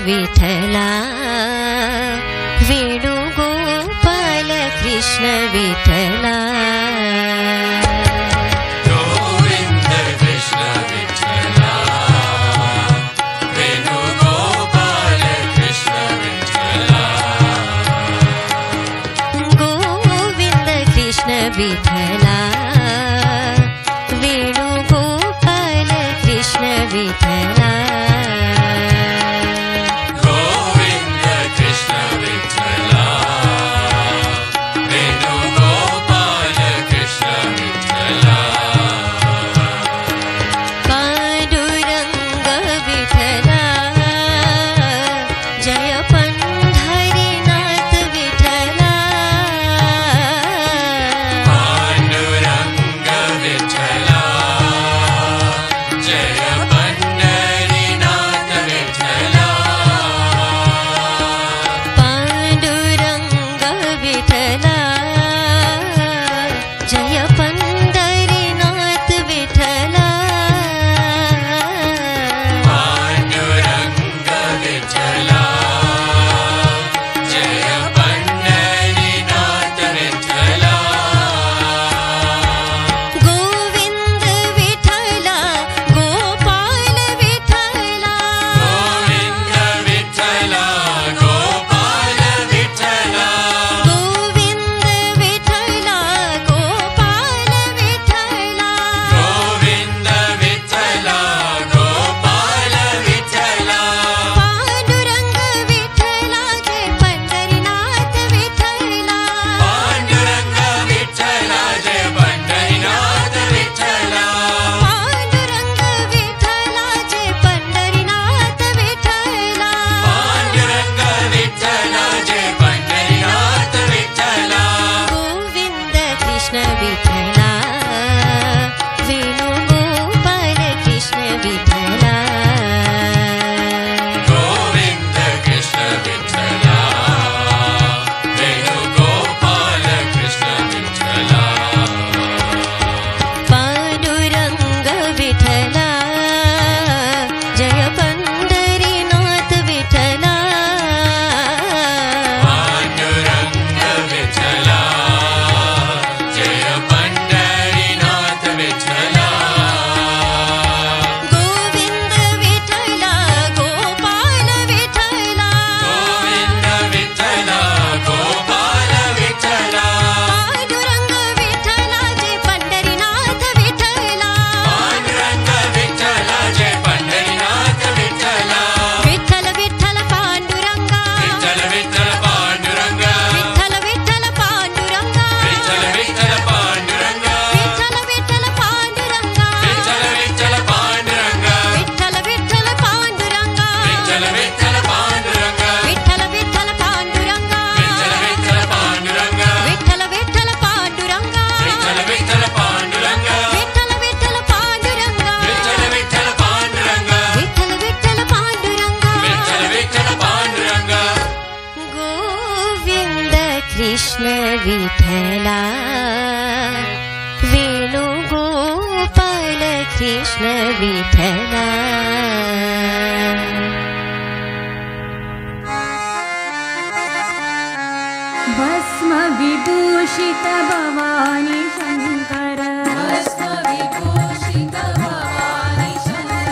विठला वेणुगोपाल कृष्ण विठला गोविंद कृष्ण विठला वेणुगोपाल कृष्ण विठला गोविंद कृष्ण विठला वेणुगोपाल कृष्ण विठला गोविंद कृष्ण विठला वेणुगोपाल कृष्ण विठला पांडुरंग विठला जय पंढरीनाथ विठला पांडुरंग विठला जय पंढरीनाथ विठला पांडुरंग विठला जय पंढरीनाथ विठला पांडुरंग विठला जय पंढरीनाथ विठला गोविंद विठला गोपाल विठला गोविंद विठला गोपाल विठला गोविंद विठला गोपाल विठला गोविंद विठला गोपाल विठला पांडुरंग विठला जय पंढरीनाथ विठला पांडुरंग विठला जय पंढरीनाथ विठला पांडुरंग विठला जय पंढरीनाथ विठला पांडुरंग विठला जय पंढरीनाथ विठला गोविंद कृष्ण विठला वेणुगोपाल कृष्ण विठला गोविंद कृष्ण विठला वेणुगोपाल कृष्ण विठला पांडुरंग विठला जय पंढरीनाथ विठला पांडुरंग विठला जय पंढरीनाथ विठला गोविंद विठला गोपाल विठला गोविंद विठला गोपाल विठला पांडुरंग विठला जय पंढरीनाथ विठला पांडुरंग विठला जय पंढरीनाथ विठला विठ्ठल विठ्ठल पांडुरंगा विठ्ठल विठ्ठल पांडुरंग विठ्ठल विठ्ठल पांडुरंगा विठ्ठल विठ्ठल पांडुरंग विठ्ठल विठ्ठल पांडुरंगा विठ्ठल विठ्ठल पांडुरंग विठ्ठल विठ्ठल पांडुरंगा विठ्ठल विठ्ठल पांडुरंग विठ्ठल विठ्ठल पांडुरंगा विठ्ठल विठ्ठल पांडुरंग विठ्ठल विठ्ठल पांडुरंगा विठ्ठल विठ्ठल पांडुरंग विठ्ठल विठ्ठल पांडुरंगा विठ्ठल विठ्ठल पांडुरंग विठ्ठल विठ्ठल पांडुरंगा विठ्ठल विठ्ठल पांडुरंग गोविंद कृष्ण विठला वेणुगोपाल कृष्ण विठला भस्म विभूषित भवानी शंकर भस्म विभूषित भवानी शंकर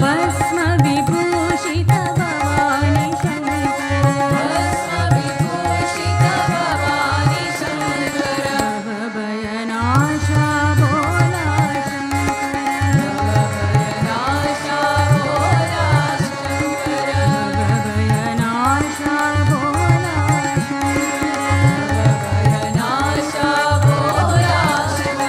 भस्म विभूषित भवानी शंकर भस्म विभूषित भवानी शंकर भवभयनाशा भोला शंकर भवभयनाशा भोला शंकर भवभयनाशा भोला शंकर भवभयनाशा भोला शंकर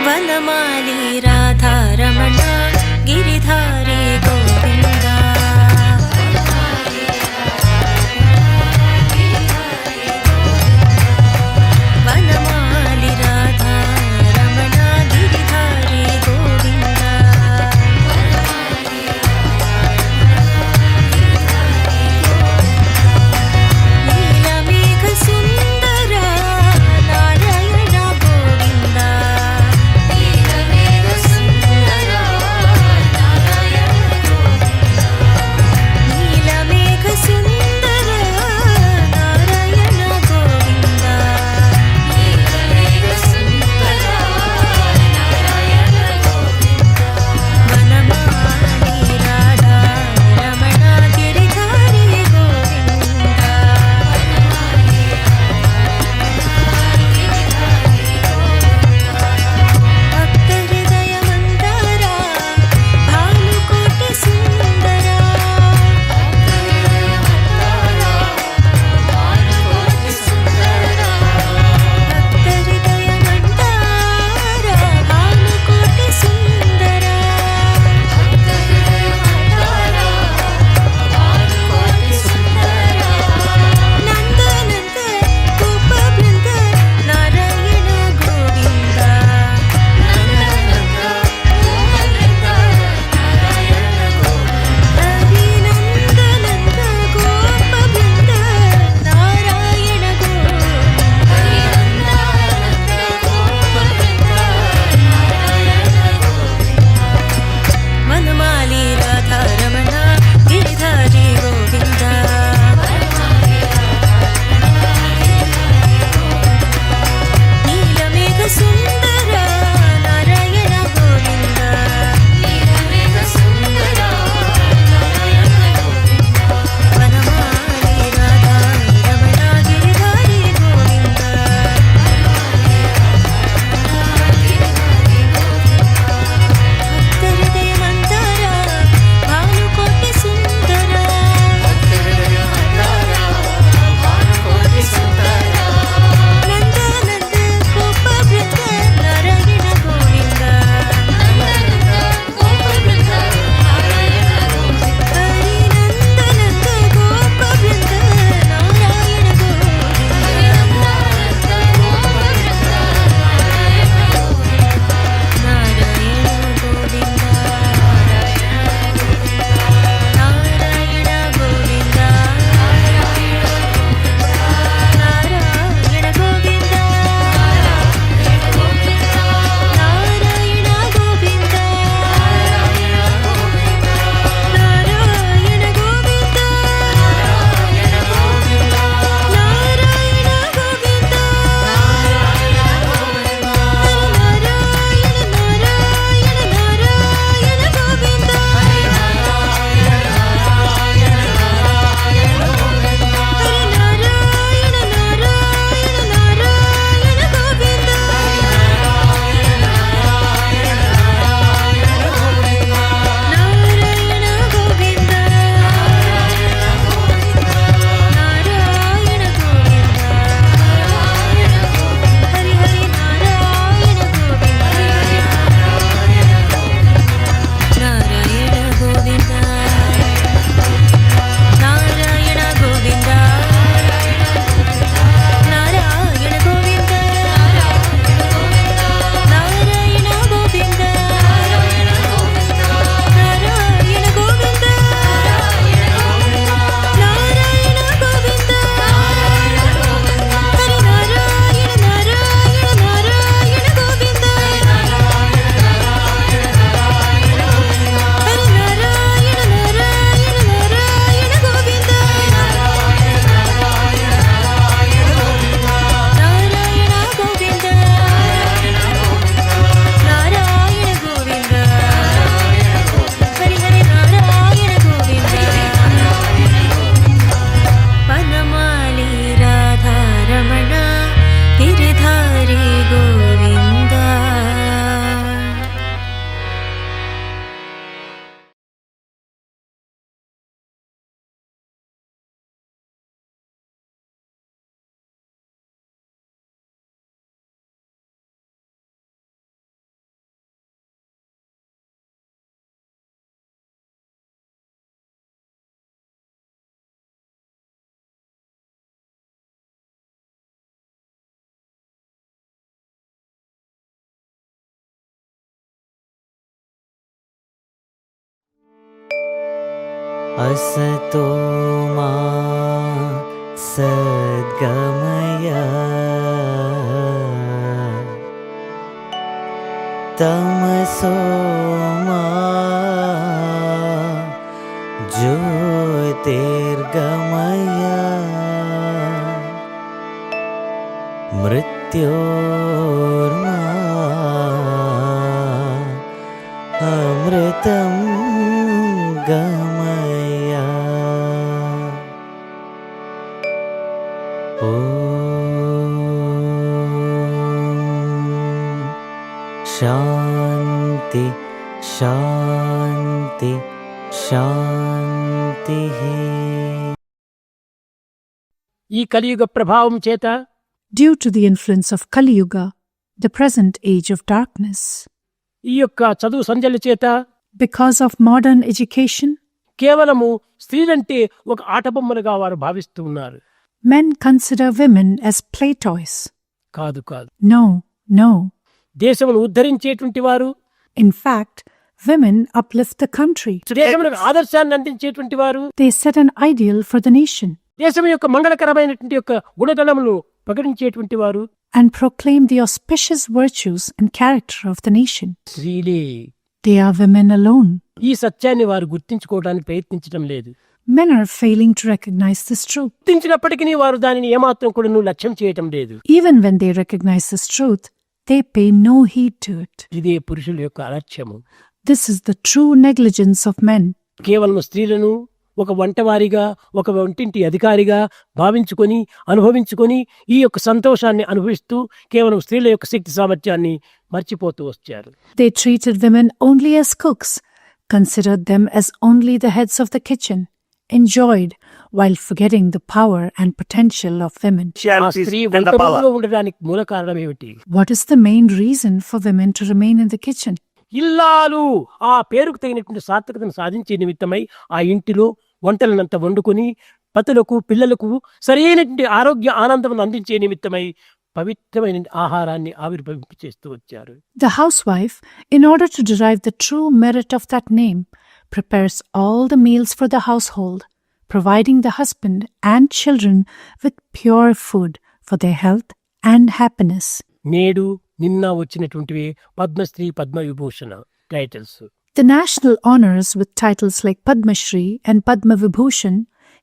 वनमाली राधारमण गिरिधारी गोविन्द वनमाली राधारमण गिरिधारी गोविन्द नीलमेघ सुन्दर नारायण गोविन्द नीलमेघ सुन्दर नारायण असतो मा सद्गमय तमसो मा ज्योतिर्गमय मृत्योर्मा अमृतं गमय। ॐ शान्ति शान्ति शान्तिः। ఈ కలియుగ ప్రభావం చేత Due to the influence of Kali Yuga, the present age of darkness, ఈ యొక్క చదువు సంధ్యల చేత because of modern education, కేవలము స్త్రీలంటే ఒక ఆటబొమ్మలుగా వారు భావిస్తూ ఉన్నారు. men consider women as play toys. కాదు కాదు, No, no. దేశమును ఉద్ధరించేటువంటి వారు, In fact, women uplift the country. దేశములకు ఆదర్శాన్ని అందించేటువంటి వారు, They set an ideal for the nation దేశం యొక్క మంగళకరమైనటువంటి యొక్క గుణగణములు ప్రకటించేటువంటి వారు and proclaim the auspicious virtues and character of the nation. స్త్రీలే. They are women alone. ఈ సత్యాన్ని వారు గుర్తించుకోవడానికి ప్రయత్నించడం లేదు. Men are failing to recognize this truth. గుర్తించినప్పటికీ వారు దానిని ఏమాత్రం కూడా లక్ష్యం చేయటం లేదు. Even when they recognize this truth, they pay no heed to it. ఇదే పురుషుల యొక్క అలక్ష్యము. This is the true negligence of men. కేవలం స్త్రీలను ఒక వంటవారిగా, ఒక వంటింటి అధికారిగా భావించుకొని అనుభవించుకొని ఈ యొక్క సంతోషాన్ని అనుభవిస్తూ కేవలం స్త్రీల యొక్క శక్తి సామర్థ్యాన్ని మర్చిపోతూ వచ్చారు. They treated women only as cooks, considered them as only the heads of the kitchen, enjoyed while forgetting the power and potential of women. ఆ స్త్రీ వంటగదిలో ఉండడానికి మూల కారణం ఏమిటి? What is the main reason for women to remain in the kitchen? ఇల్లాలు ఆ పేరుకు తగినటువంటి సార్థకతను సాధించే నిమిత్తమై ఆ ఇంటిలో వంటలనంత వండుకొని పతులకు పిల్లలకు సరైనటువంటి ఆరోగ్య ఆనందం అందించే నిమిత్తమై పవిత్రమైన ఆహారాన్ని ఆవిర్భవింపచేస్తూ వచ్చారు. The housewife, in order to derive the true merit of that name, prepares all the meals for the household, providing the husband and children with pure food for their health and happiness. నేడు నిన్న వచ్చినటువంటివి Padma Shri Padma Vibhushan titles. The national honors with titles like Padma Shri and Padma Vibhushan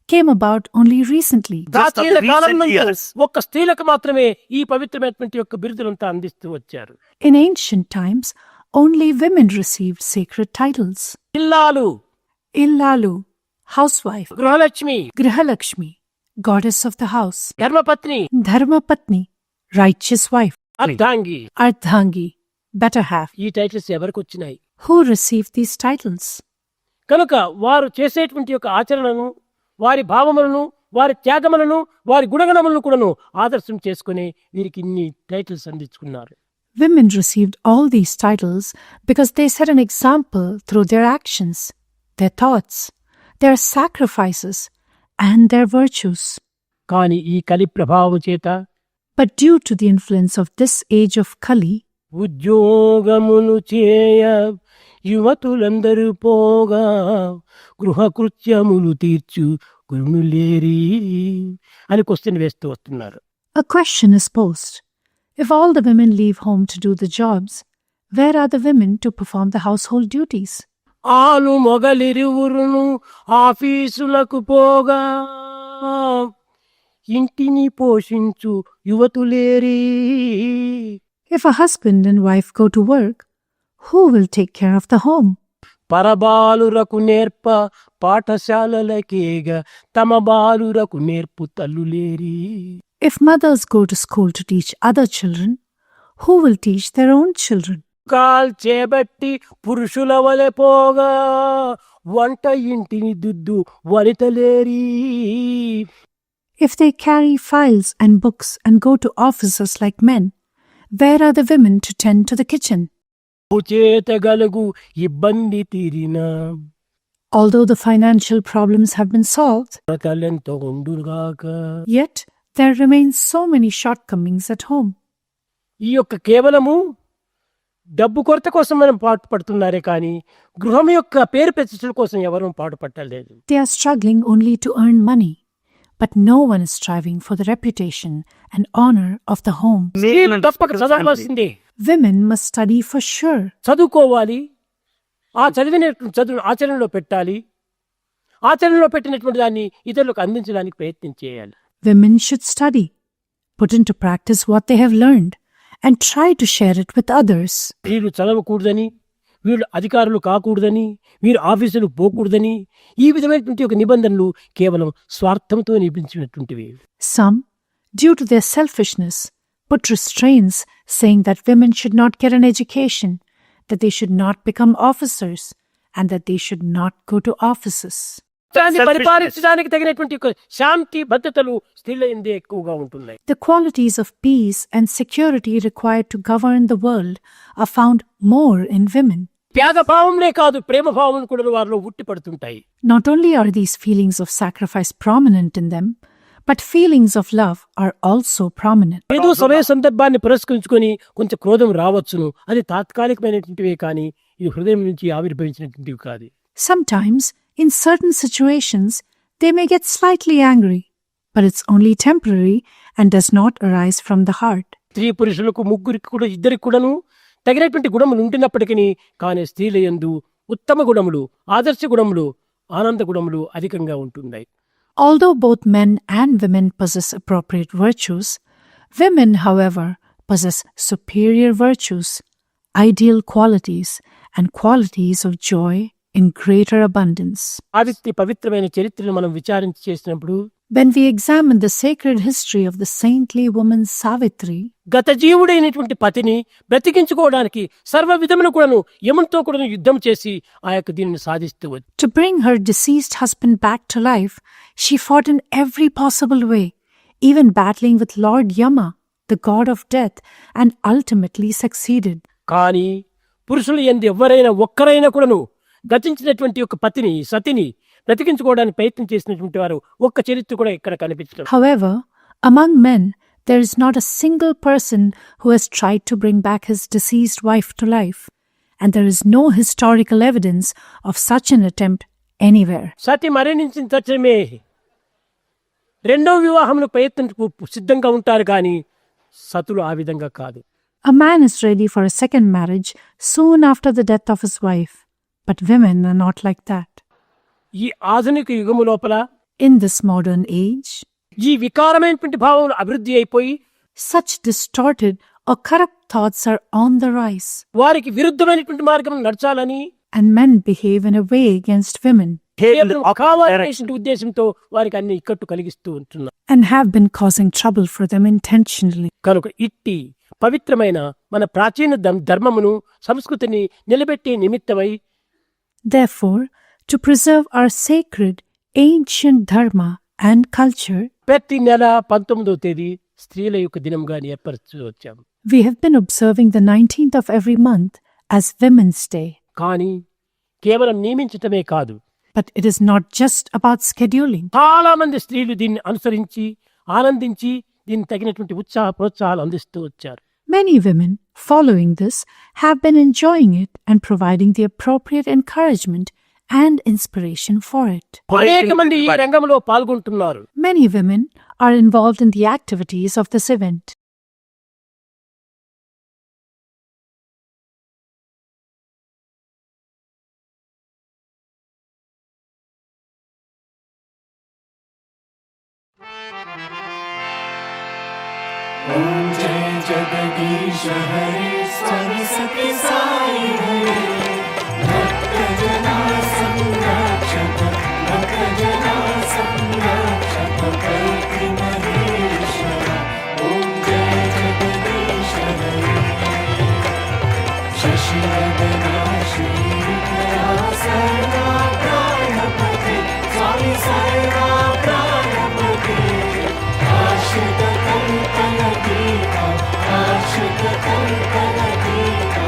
came about only recently. ప్రాచీన కాలం నుంచి ఒక్క స్త్రీలకు మాత్రమే ఈ పవిత్రమైనటువంటి యొక్క బిరుదులంతా అందిస్తూ వచ్చారు. In ancient times, only women received sacred titles. ఇల్లాలు, Illalu, housewife, Gruhalakshmi, Grihalakshmi, goddess of the house, ధర్మపత్ని, Dharmapatni, righteous wife, అర్ధాంగి. Ardhangi, better half. ఈ టైటిల్స్ ఎవరికి వచ్చినాయి? Who received these titles? కనుక వారు చేసేటువంటి యొక్క ఆచరణను, వారి భావములను, వారి త్యాగములను, వారి గుణగణములను కూడాను ఆదర్శం చేసుకుని వీరికి ఇన్ని titles అందించుకున్నారు. Women received all these titles because they set an example through their actions, their thoughts, their sacrifices, and their virtues. కానీ ఈ కలి ప్రభావం చేత But due to the influence of this age of Kali, ఉద్యోగములు చేయ యువతులందరూ పోగా గృహకృత్యములు తీర్చు గురులేరి అని question వేస్తూ వస్తున్నారు. a question is posed. If all the women leave home to do the jobs, where are the women to perform the household duties? ఆలు మొగలిరువురును ఆఫీసులకు పోగా ఇంటిని పోషించు యువతులేరి. If a husband and wife go to work, who will take care of the home? పరబాలురకు నేర్ప పాఠశాలలకేగ తమ బాలురకు నేర్పు తల్లులేరి. If mothers go to school to teach other children, who will teach their own children? కాల్చేబట్టి పురుషుల వలె పోగా వంట ఇంటిని దుద్దు వనితలేరి. If they carry files and books and go to offices like men, where are the women to tend to the kitchen? చేత గలుగు ఇబ్బంది తీరిన Although the financial problems have been solved, తలెంత ఉండుగాక. yet there remain so many shortcomings at home. ఈ యొక్క కేవలము డబ్బు కొరత కోసం మనం పాటుపడుతున్నారే కానీ గృహం యొక్క పేరు ప్రతిష్టల కోసం ఎవరూ పాటుపట్టలేదు. They are struggling only to earn money, but no one is striving for the reputation and honor of the home. స్త్రీ తప్పక చదవాల్సిందే. Women must study for sure. చదువుకోవాలి. ఆ చదివిన చదువును ఆచరణలో పెట్టాలి. ఆచరణలో పెట్టినటువంటి దాన్ని ఇతరులకు అందించడానికి ప్రయత్నం చేయాలి. Women should study, put into practice what they have learned, and try to share it with others. వీళ్ళు చదవకూడదని, వీళ్ళు అధికారులు కాకూడదని, వీరు ఆఫీసులు పోకూడదని, ఈ విధమైనటువంటి ఒక నిబంధనలు కేవలం స్వార్థంతో నిపించినటువంటివి. Some, due to their selfishness, put restraints saying that women should not get an education, that they should not become officers, and that they should not go to offices. దాన్ని పరిపాలించడానికి తగినటువంటి ఒక శాంతి భద్రతలు స్త్రీల యందే ఎక్కువగా ఉంటున్నాయి. The qualities of peace and security required to govern the world are found more in women. త్యాగ భావంలే కాదు, ప్రేమ భావం కూడా వారిలో ఉట్టి పడుతుంటాయి. Not only are these feelings of sacrifice prominent in them, but feelings of love are also prominent. ఏదో సమయ సందర్భాన్ని పురస్కరించుకొని కొంచెం క్రోధం రావచ్చును, అది తాత్కాలికమైనటువంటివే కానీ ఇది హృదయం నుంచి ఆవిర్భవించినటువంటివి కాదు. Sometimes, in certain situations, they may get slightly angry, but it's only temporary and does not arise from the heart. స్త్రీ పురుషులకు ముగ్గురికి కూడా ఇద్దరికి కూడాను తగినటువంటి గుణములు ఉంటున్నప్పటికీ కానీ స్త్రీల యందు ఉత్తమ గుణములు, ఆదర్శ గుణములు, ఆనంద గుణములు అధికంగా ఉంటున్నాయి. Although both men and women possess appropriate virtues, women, however, possess superior virtues, ideal qualities, and qualities of joy in greater abundance. Savitri పవిత్రమైన చరిత్రను మనం విచారించి చేసినప్పుడు When we examine the sacred history of the saintly woman Savitri, గత జీవుడైనటువంటి పతిని బ్రతికించుకోవడానికి సర్వ విధమును కూడాను యమునితో కూడాను యుద్ధం చేసి ఆ యొక్క దీనిని సాధిస్తూ వచ్చి to bring her deceased husband back to life, she fought in every possible way, even battling with Lord Yama, the god of death, and ultimately succeeded. కానీ పురుషులు ఎందు ఎవరైనా ఒక్కరైనా కూడాను గతించినటువంటి ఒక పతిని సతిని బ్రతికించుకోవడానికి ప్రయత్నం చేసినటువంటి వారు ఒక్క చరిత్ర కూడా ఇక్కడ కనిపించడం. However, among men, there is not a single person who has tried to bring back his deceased wife to life, and there is no historical evidence of such an attempt anywhere. సతి మరణించిన తక్షణమే రెండో వివాహంలో ప్రయత్నం సిద్ధంగా ఉంటారు కానీ సతులు ఆ విధంగా కాదు. A man is ready for a second marriage soon after the death of his wife, but women are not like that. ఈ ఆధునిక యుగము లోపల In this modern age, ఈ వికారమైనటువంటి భావములు అభివృద్ధి అయిపోయి such distorted or corrupt thoughts are on the rise, వారికి విరుద్ధమైనటువంటి మార్గం నడచాలని and men behave in a way against women కేవలం కావాలనేటువంటి ఉద్దేశంతో వారికి అన్ని ఇక్కట్టు కలిగిస్తూ ఉంటున్నారు. and have been causing trouble for them intentionally. కనుక ఇట్టి పవిత్రమైన మన ప్రాచీన ధర్మమును సంస్కృతిని నిలబెట్టే నిమిత్తమై Therefore, to preserve our sacred, ancient dharma and culture, ప్రతి నెల 19వ తేదీ స్త్రీల యొక్క దినంగా ఏర్పరుస్తూ వచ్చాము. we have been observing the 19th of every month as Women's Day. కానీ కేవలం నియమించటమే కాదు, But it is not just about scheduling. చాలా మంది స్త్రీలు దీన్ని అనుసరించి ఆనందించి దీనికి తగినటువంటి ఉత్సాహ ప్రోత్సాహాలు అందిస్తూ వచ్చారు. Many women, following this, have been enjoying it and providing the appropriate encouragement and inspiration for it. అనేక మంది ఈ రంగంలో పాల్గొంటున్నారు. Many women are involved in the activities of this event. जगदीश हरे सरस्वती साई हरे भक्त जना संरक्षक भक्त जना संरक्षक करति महेश्वर ओम जय जगदीश हरे शशिवदना श्रीधरा सर्वा प्राणपते स्वामी सर्वा प्राणपते आश्रित कल्पलतीका आश्रित कल्पलतीका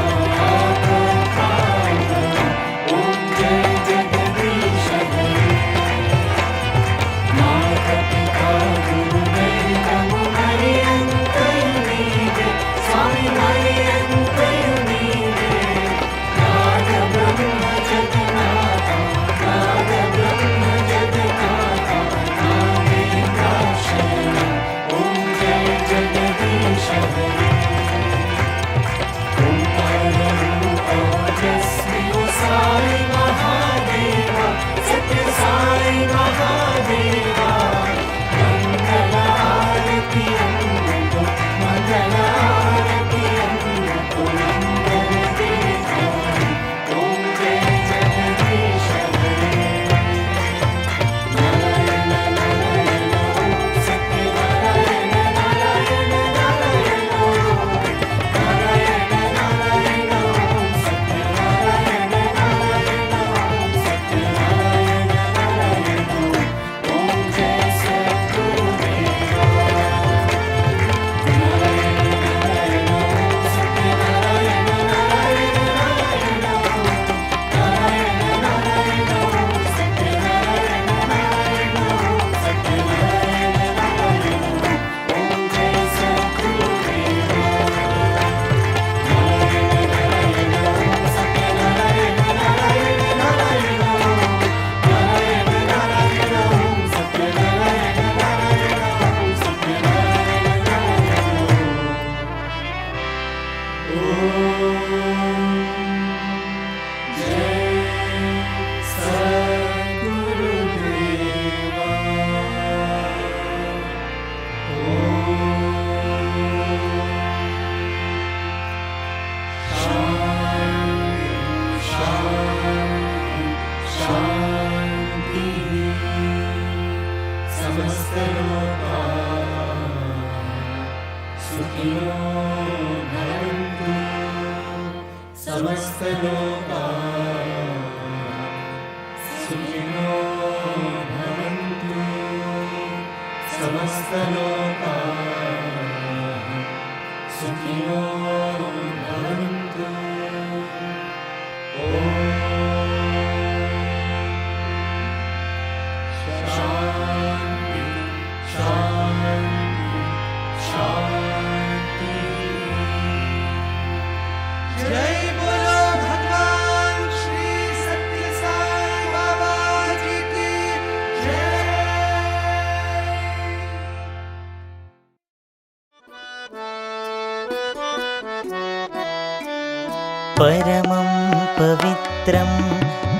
परमं पवित्रं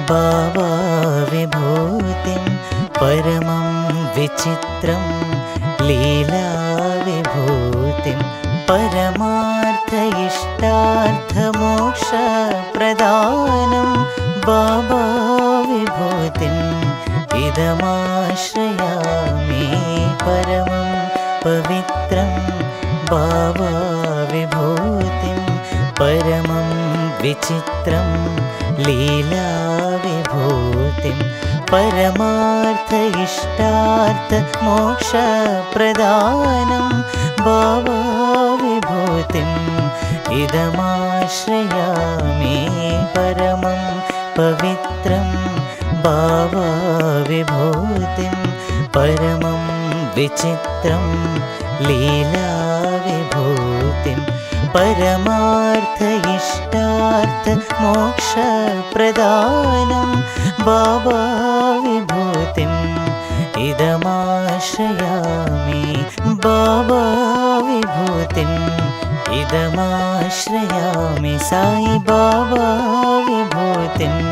भावाविभूतिं परमं विचित्रं लीलाविभूतिं परमार्थ इष्टार्थमोक्षप्रदानं भावाविभूतिम् इदमाश्रयामि परमं पवित्रं भावाविभूतिं परमं विचित्रं लीलाविभूतिं परमार्थ इष्टार्थमोक्षप्रदानं भावाविभूतिम् इदमाश्रयामि परमं पवित्रं भावाविभूतिं परमं विचित्रं लीलाविभूतिं परमार्थ इष्टार्थमोक्षप्रदानं भावाविभूतिम् इदमाश्रयामि भावाविभूतिम् इदमाश्रयामि साई बाबा विभूतिम्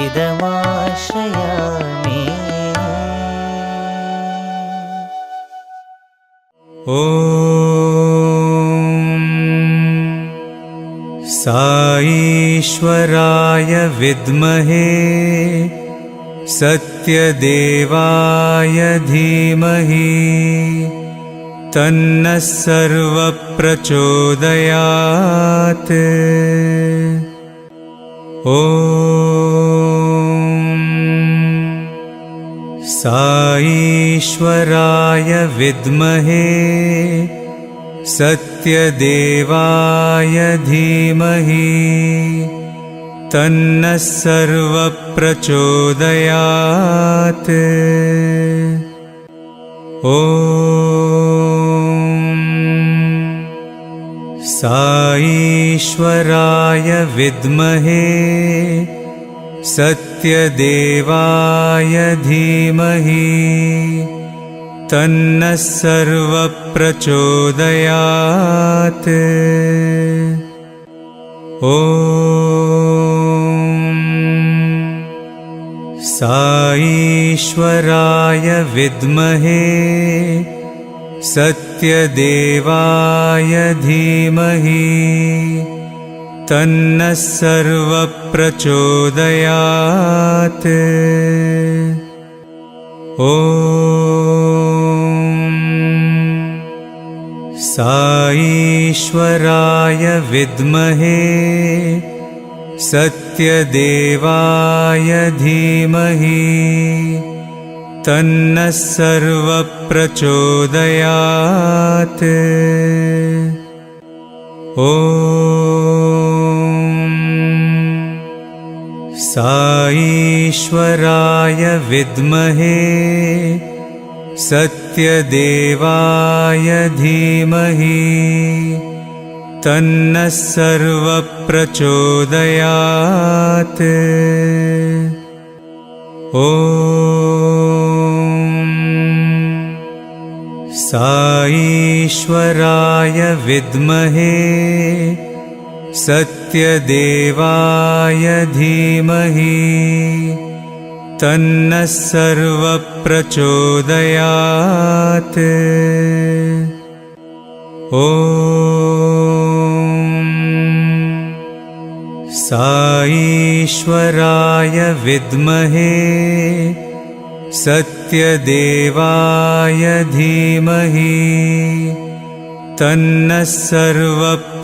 इदमाश्रयामि। ॐ साईश्वराय विद्महे सत्यदेवाय धीमहि तन्नः सर्वप्रचोदयात्। ॐ साईश्वराय विद्महे सत्यदेवाय धीमहि तन्नः सर्वप्रचोदयात्। ॐ साईश्वराय विद्महे सत्यदेवाय धीमहि तन्नः सर्वप्रचोदयात्। ॐ साईश्वराय विद्महे सत्यदेवाय धीमहि तन्नः सर्वप्रचोदयात्। ॐ साईश्वराय विद्महे सत्यदेवाय धीमहि तन्नः सर्वप्रचोदयात्। ॐ साईश्वराय विद्महे सत्यदेवाय धीमहि तन्नः सर्वप्रचोदयात्। ॐ साईश्वराय विद्महे सत्यदेवाय धीमहि तन्नः सर्वप्रचोदयात्। ॐ साईश्वराय विद्महे सत्यदेवाय धीमहि तन्नः सर्वप्रचोदयात्।